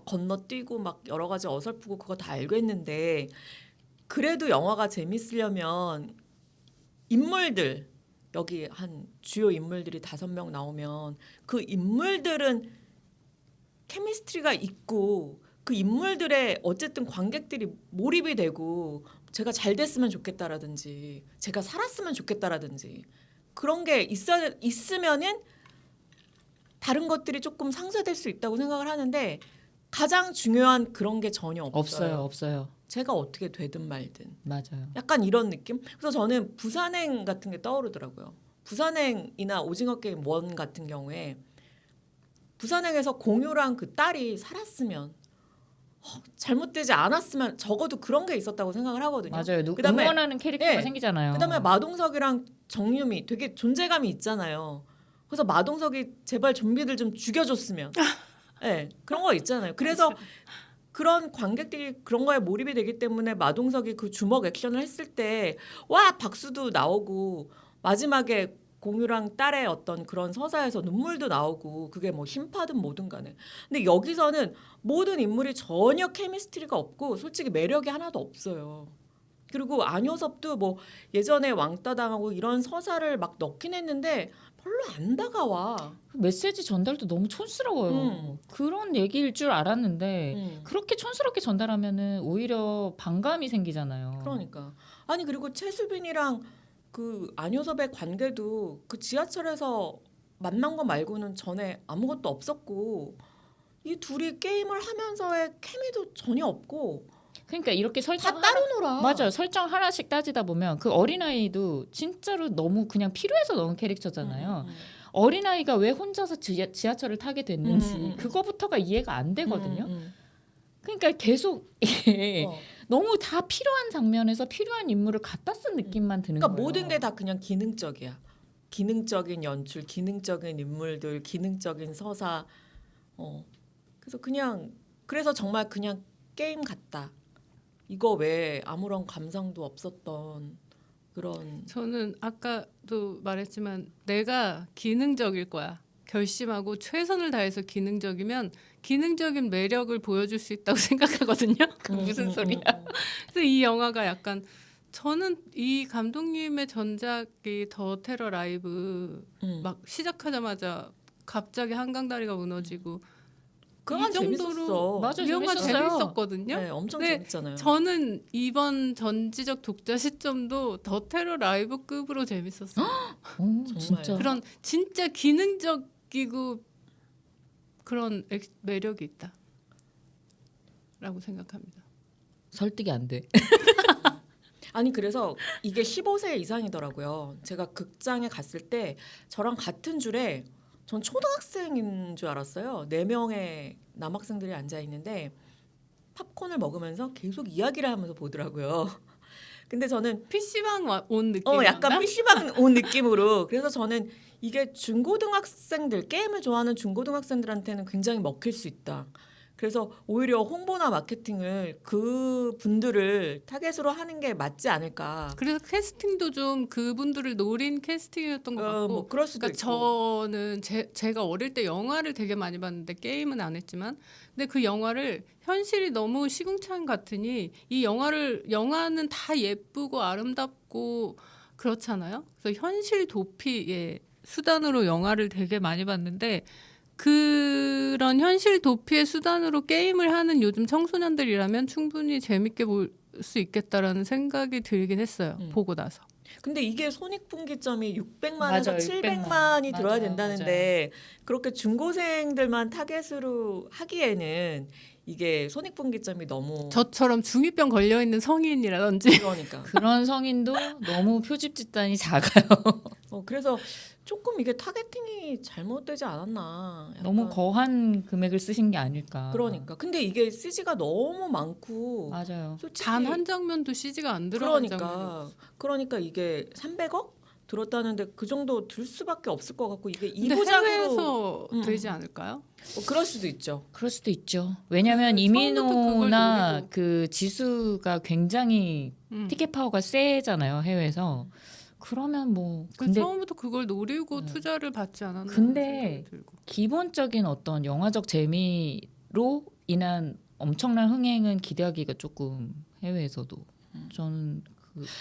건너뛰고 막 여러 가지 어설프고 그거 다 알겠는데 그래도 영화가 재밌으려면 인물들 여기 한 주요 인물들이 5명 나오면 그 인물들은 케미스트리가 있고 그 인물들의 어쨌든 관객들이 몰입이 되고 제가 잘 됐으면 좋겠다라든지 제가 살았으면 좋겠다라든지 그런 게 있으면은 다른 것들이 조금 상쇄될 수 있다고 생각을 하는데 가장 중요한 그런 게 전혀 없어요. 없어요. 제가 어떻게 되든 말든 맞아요. 약간 이런 느낌? 그래서 저는 부산행 같은 게 떠오르더라고요. 부산행이나 오징어 게임 1 같은 경우에 부산행에서 공유랑 그 딸이 살았으면 잘못되지 않았으면 적어도 그런 게 있었다고 생각을 하거든요. 맞아요. 그다음에 응원하는 캐릭터가 네. 생기잖아요. 그다음에 마동석이랑 정유미 되게 존재감이 있잖아요. 그래서 마동석이 제발 좀비들 좀 죽여줬으면. 네, 그런 거 있잖아요. 그래서 그런 관객들이 그런 거에 몰입이 되기 때문에 마동석이 그 주먹 액션을 했을 때 와 박수도 나오고 마지막에 공유랑 딸의 어떤 그런 서사에서 눈물도 나오고 그게 뭐 심파든 뭐든 간에 근데 여기서는 모든 인물이 전혀 케미스트리가 없고 솔직히 매력이 하나도 없어요. 그리고 안효섭도 뭐 예전에 왕따 당하고 이런 서사를 막 넣긴 했는데 별로 안 다가와. 메시지 전달도 너무 촌스러워요. 그런 얘기일 줄 알았는데 그렇게 촌스럽게 전달하면은 오히려 반감이 생기잖아요. 그러니까 아니 그리고 최수빈이랑 그 안효섭의 관계도 그 지하철에서 만난 거 말고는 전에 아무것도 없었고 이 둘이 게임을 하면서의 케미도 전혀 없고 그러니까 이렇게 다 설정 따로 놀아. 맞아요. 설정 하나씩 따지다 보면 그 어린아이도 진짜로 너무 그냥 필요해서 넣은 캐릭터잖아요. 어린아이가 왜 혼자서 지하철을 타게 됐는지 그거부터가 이해가 안 되거든요. 그러니까 계속 이게 너무 다 필요한 장면에서 필요한 인물을 갖다 쓴 느낌만 드는 그러니까 거예요. 모든 게 다 그냥 기능적이야. 기능적인 연출, 기능적인 인물들, 기능적인 서사. 그래서 정말 그냥 게임 같다. 이거 외에 아무런 감상도 없었던 그런. 저는 아까도 말했지만 내가 기능적일 거야. 결심하고 최선을 다해서 기능적이면 기능적인 매력을 보여줄 수 있다고 생각하거든요. 그 무슨 소리야? 그래서 이 영화가 약간 저는 이 감독님의 전작이 더 테러 라이브 막 시작하자마자 갑자기 한강다리가 무너지고 그건 이 정도로 재밌었어. 맞아, 이 영화 재밌었어요. 재밌었거든요. 네, 엄청 네, 재밌잖아요. 저는 이번 전지적 독자 시점도 더 테러 라이브급으로 재밌었어요. 오, 진짜. 그런 진짜 기능적이고 그런 매력이 있다라고 생각합니다. 설득이 안 돼. 아니 그래서 이게 15세 이상이더라고요. 제가 극장에 갔을 때 저랑 같은 줄에 전 초등학생인 줄 알았어요. 4명의 남학생들이 앉아 있는데 팝콘을 먹으면서 계속 이야기를 하면서 보더라고요. 근데 저는 PC방 온 느낌. 약간 PC방 온 느낌으로. 그래서 저는 이게 중고등학생들, 게임을 좋아하는 중고등학생들한테는 굉장히 먹힐 수 있다. 그래서 오히려 홍보나 마케팅을 그 분들을 타겟으로 하는 게 맞지 않을까. 그래서 캐스팅도 좀 그분들을 노린 캐스팅이었던 것 같고. 뭐 그럴 수도 그러니까 있고. 저는 제가 어릴 때 영화를 되게 많이 봤는데 게임은 안 했지만, 근데 그 영화를 현실이 너무 시궁창 같으니 이 영화는 다 예쁘고 아름답고 그렇잖아요. 그래서 현실 도피의 수단으로 영화를 되게 많이 봤는데, 그런 현실 도피의 수단으로 게임을 하는 요즘 청소년들이라면 충분히 재밌게 볼 수 있겠다라는 생각이 들긴 했어요. 보고 나서. 근데 이게 손익분기점이 600만에서 맞아요, 700만이 들어야 맞아요, 된다는데 그렇게 중고생들만 타겟으로 하기에는 이게 손익분기점이 너무 저처럼 중2병 걸려 있는 성인이라든지 그러니까. 그런 성인도 너무 표집 집단이 작아요. 그래서 조금 이게 타겟팅이 잘못되지 않았나. 약간. 너무 거한 금액을 쓰신 게 아닐까. 그러니까. 근데 이게 CG가 너무 많고 맞아요. 솔직히 단 한 장면도 CG가 안 들어간 장면이 그러니까 이게 300억 들었다는데 그 정도 들 수밖에 없을 것 같고 이게 근데 2부작으로 해외에서 되지 않을까요? 그럴 수도 있죠. 그럴 수도 있죠. 왜냐하면 처음부터 그걸 이민호나 노리고. 그 지수가 굉장히 음. 티켓 파워가 세잖아요, 해외에서. 그러면 뭐 근데 처음부터 그걸 노리고 투자를 받지 않았나 근데 생각이 들고. 기본적인 어떤 영화적 재미로 인한 엄청난 흥행은 기대하기가 조금 해외에서도 저는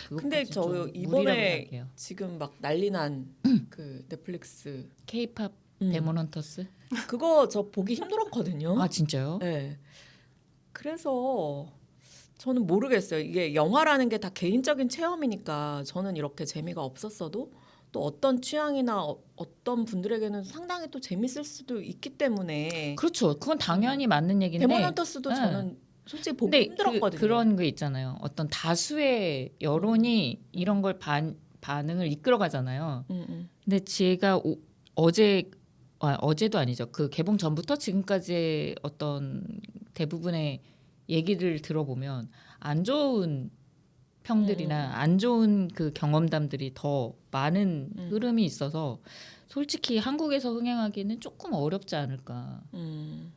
근데 그것까지 저 좀 무리라고 이번에 생각해요. 지금 막 난리 난 그 넷플릭스 K-팝 음. 데몬 헌터스? 그거 저 보기 힘들었거든요. 아 진짜요? 네. 그래서 저는 모르겠어요. 이게 영화라는 게 다 개인적인 체험이니까 저는 이렇게 재미가 없었어도 또 어떤 취향이나 어떤 분들에게는 상당히 또 재밌을 수도 있기 때문에 그렇죠. 그건 당연히 맞는 얘기인데. 데몬 헌터스도 네. 저는 솔직히 보기 근데 힘들었거든요. 그런 게 있잖아요. 어떤 다수의 여론이 이런 걸 반응을 이끌어가잖아요. 근데 제가 어제도 아니죠. 그 개봉 전부터 지금까지의 어떤 대부분의 얘기를 들어보면 안 좋은 평들이나 안 좋은 그 경험담들이 더 많은 흐름이 있어서 솔직히 한국에서 흥행하기는 조금 어렵지 않을까라는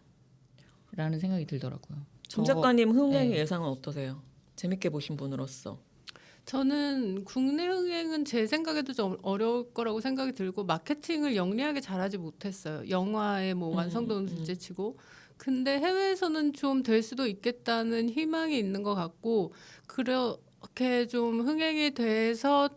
생각이 들더라고요. 정 작가님 흥행 네. 예상은 어떠세요? 재밌게 보신 분으로서. 저는 국내 흥행은 제 생각에도 좀 어려울 거라고 생각이 들고 마케팅을 영리하게 잘하지 못했어요. 영화의 뭐 완성도는 둘째치고. 근데 해외에서는 좀 될 수도 있겠다는 희망이 있는 것 같고 그렇게 좀 흥행이 돼서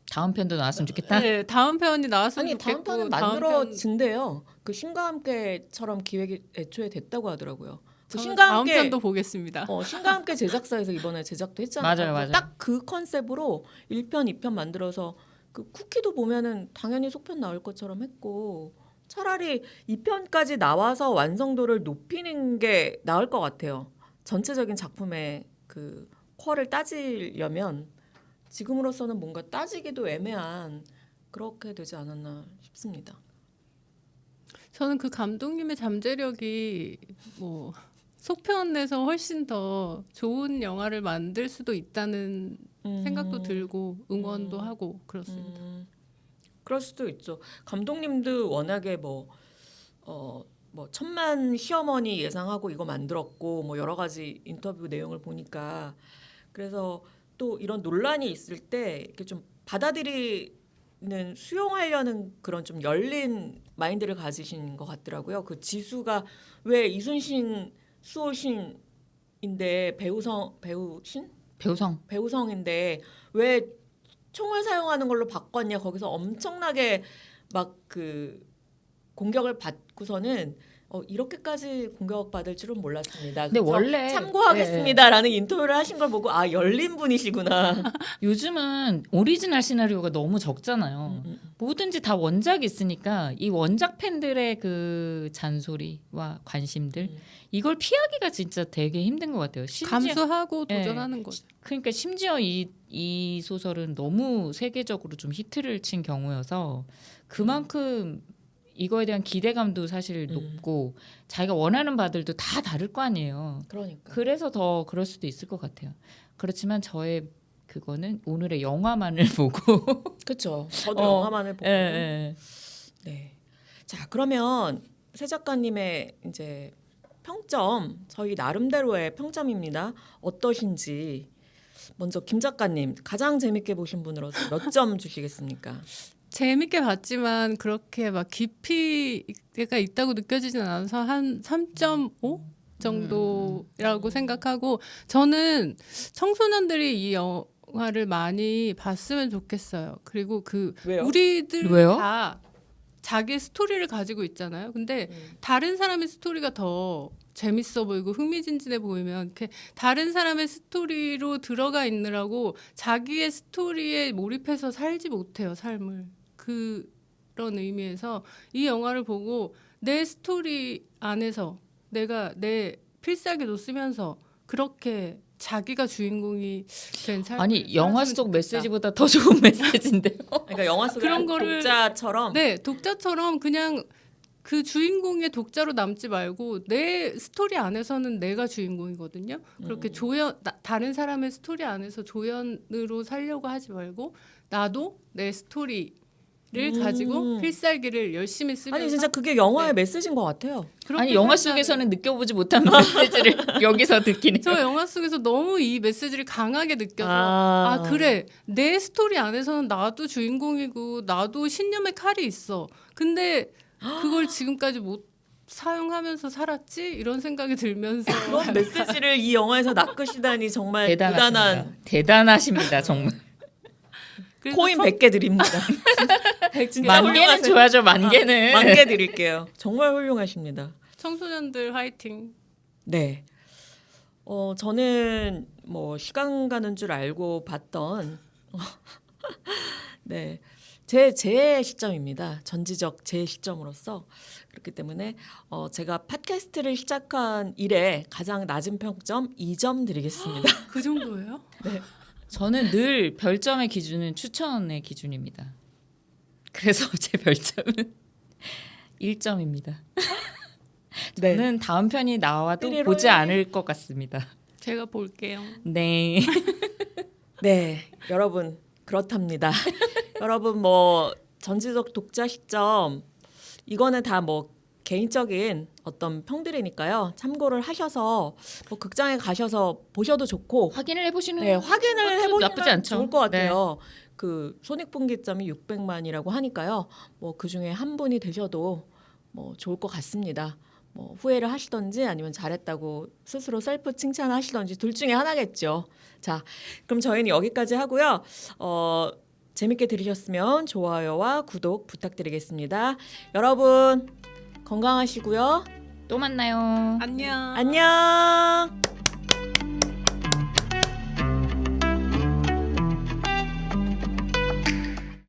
다음 편도 나왔으면 좋겠다. 네, 다음 편이 나왔으면 아니 다음 좋겠고 편은 만들어진대요. 그 신과 함께처럼 기획이 애초에 됐다고 하더라고요. 그 저는 신과 다음 함께 편도 보겠습니다. 신과 함께 제작사에서 이번에 제작도 했잖아요. 맞아요. 딱 그 컨셉으로 1편, 2편 만들어서 그 쿠키도 보면은 당연히 속편 나올 것처럼 했고 차라리 2편까지 나와서 완성도를 높이는 게 나을 것 같아요. 전체적인 작품의 그 퀄을 따지려면 지금으로서는 뭔가 따지기도 애매한 그렇게 되지 않았나 싶습니다. 저는 그 감독님의 잠재력이 뭐 속편에서 훨씬 더 좋은 영화를 만들 수도 있다는 생각도 들고 응원도 하고 그렇습니다. 그럴 수도 있죠. 감독님도 워낙에 뭐 천만 시어머니 예상하고 이거 만들었고 뭐 여러 가지 인터뷰 내용을 보니까 그래서 또 이런 논란이 있을 때 이렇게 좀 받아들이는 수용하려는 그런 좀 열린 마인드를 가지신 것 같더라고요. 그 지수가 왜 이순신 수호신인데 배우성인데 왜 총을 사용하는 걸로 바꿨냐 거기서 엄청나게 막 그 공격을 받고서는 이렇게까지 공격받을 줄은 몰랐습니다. 근데 원래 참고하겠습니다라는 인터뷰를 하신 걸 보고 열린 분이시구나. 요즘은 오리지널 시나리오가 너무 적잖아요. 뭐든지 다 원작이 있으니까 이 원작 팬들의 그 잔소리와 관심들 이걸 피하기가 진짜 되게 힘든 것 같아요. 감수하고 도전하는 거죠. 그러니까 심지어 이 소설은 너무 세계적으로 좀 히트를 친 경우여서 그만큼 이거에 대한 기대감도 사실 높고 자기가 원하는 바들도 다 다를 거 아니에요. 그러니까. 그래서 더 그럴 수도 있을 것 같아요. 그렇지만 저의 그거는 오늘의 영화만을 보고 그렇죠. 저도 어, 영화만을 보고. 예. 네. 자, 그러면 새 작가님의 이제 평점, 저희 나름대로의 평점입니다. 어떠신지 먼저 김 작가님 가장 재밌게 보신 분으로서 몇 점 주시겠습니까? 재밌게 봤지만 그렇게 막 깊이가 있다고 느껴지진 않아서 한 3.5 정도라고 생각하고, 저는 청소년들이 이 영화를 많이 봤으면 좋겠어요. 그리고 왜요? 우리들 왜요? 다 자기 스토리를 가지고 있잖아요. 근데 다른 사람의 스토리가 더 재밌어 보이고 흥미진진해 보이면 이렇게 다른 사람의 스토리로 들어가 있느라고 자기의 스토리에 몰입해서 살지 못해요, 삶을. 그런 의미에서 이 영화를 보고 내 스토리 안에서 내가 내 필살기도 쓰면서 그렇게 자기가 주인공이 된 삶을 아니 영화 살았으면 속 좋겠다. 메시지보다 더 좋은 메시지인데요. 그러니까 영화 속의 그런 한 거를- 독자처럼 네, 독자처럼 그냥 그 주인공의 독자로 남지 말고 내 스토리 안에서는 내가 주인공이거든요. 그렇게 다른 사람의 스토리 안에서 조연으로 살려고 하지 말고 나도 내 스토리를 가지고 필살기를 열심히 쓰면서 아니 진짜 그게 영화의 네. 메시지인 것 같아요. 그렇게 아니 영화 살자는- 속에서는 느껴보지 못한 메시지를 여기서 듣기는. 저 영화 속에서 너무 이 메시지를 강하게 느껴서 아 그래, 내 스토리 안에서는 나도 주인공이고 나도 신념의 칼이 있어. 근데 그걸 지금까지 못 사용하면서 살았지? 이런 생각이 들면서 그런 메시지를 이 영화에서 낚으시다니 정말 대단한 대단하십니다 정말. 그래서 코인 100개 드립니다. 진짜 만 개는 훌륭하세요. 줘야죠 만 개는. 만 개 드릴게요. 정말 훌륭하십니다. 청소년들 화이팅. 네. 저는 뭐 시간 가는 줄 알고 봤던 네. 제 시점입니다. 전지적 제 시점으로서 그렇기 때문에 제가 팟캐스트를 시작한 이래 가장 낮은 평점 2점 드리겠습니다. 그 정도예요? 저는 늘 별점의 기준은 추천의 기준입니다. 그래서 제 별점은 1점입니다. 네. 저는 다음 편이 나와도 삐리로이. 보지 않을 것 같습니다. 제가 볼게요. 네. 네, 여러분 그렇답니다. 여러분 뭐 전지적 독자 시점 이거는 다 뭐 개인적인 어떤 평들이니까요. 참고를 하셔서 뭐 극장에 가셔서 보셔도 좋고 확인을 해보시는 네, 확인을 것도 해보시면 나쁘지 않죠. 좋을 것 같아요. 그 손익분기점이 600만이라고 하니까요. 뭐 그 중에 한 분이 되셔도 뭐 좋을 것 같습니다. 뭐 후회를 하시던지 아니면 잘했다고 스스로 셀프 칭찬하시던지 둘 중에 하나겠죠. 자, 그럼 저희는 여기까지 하고요. 재밌게 들으셨으면 좋아요와 구독 부탁드리겠습니다. 여러분 건강하시고요. 또 만나요. 안녕. 안녕.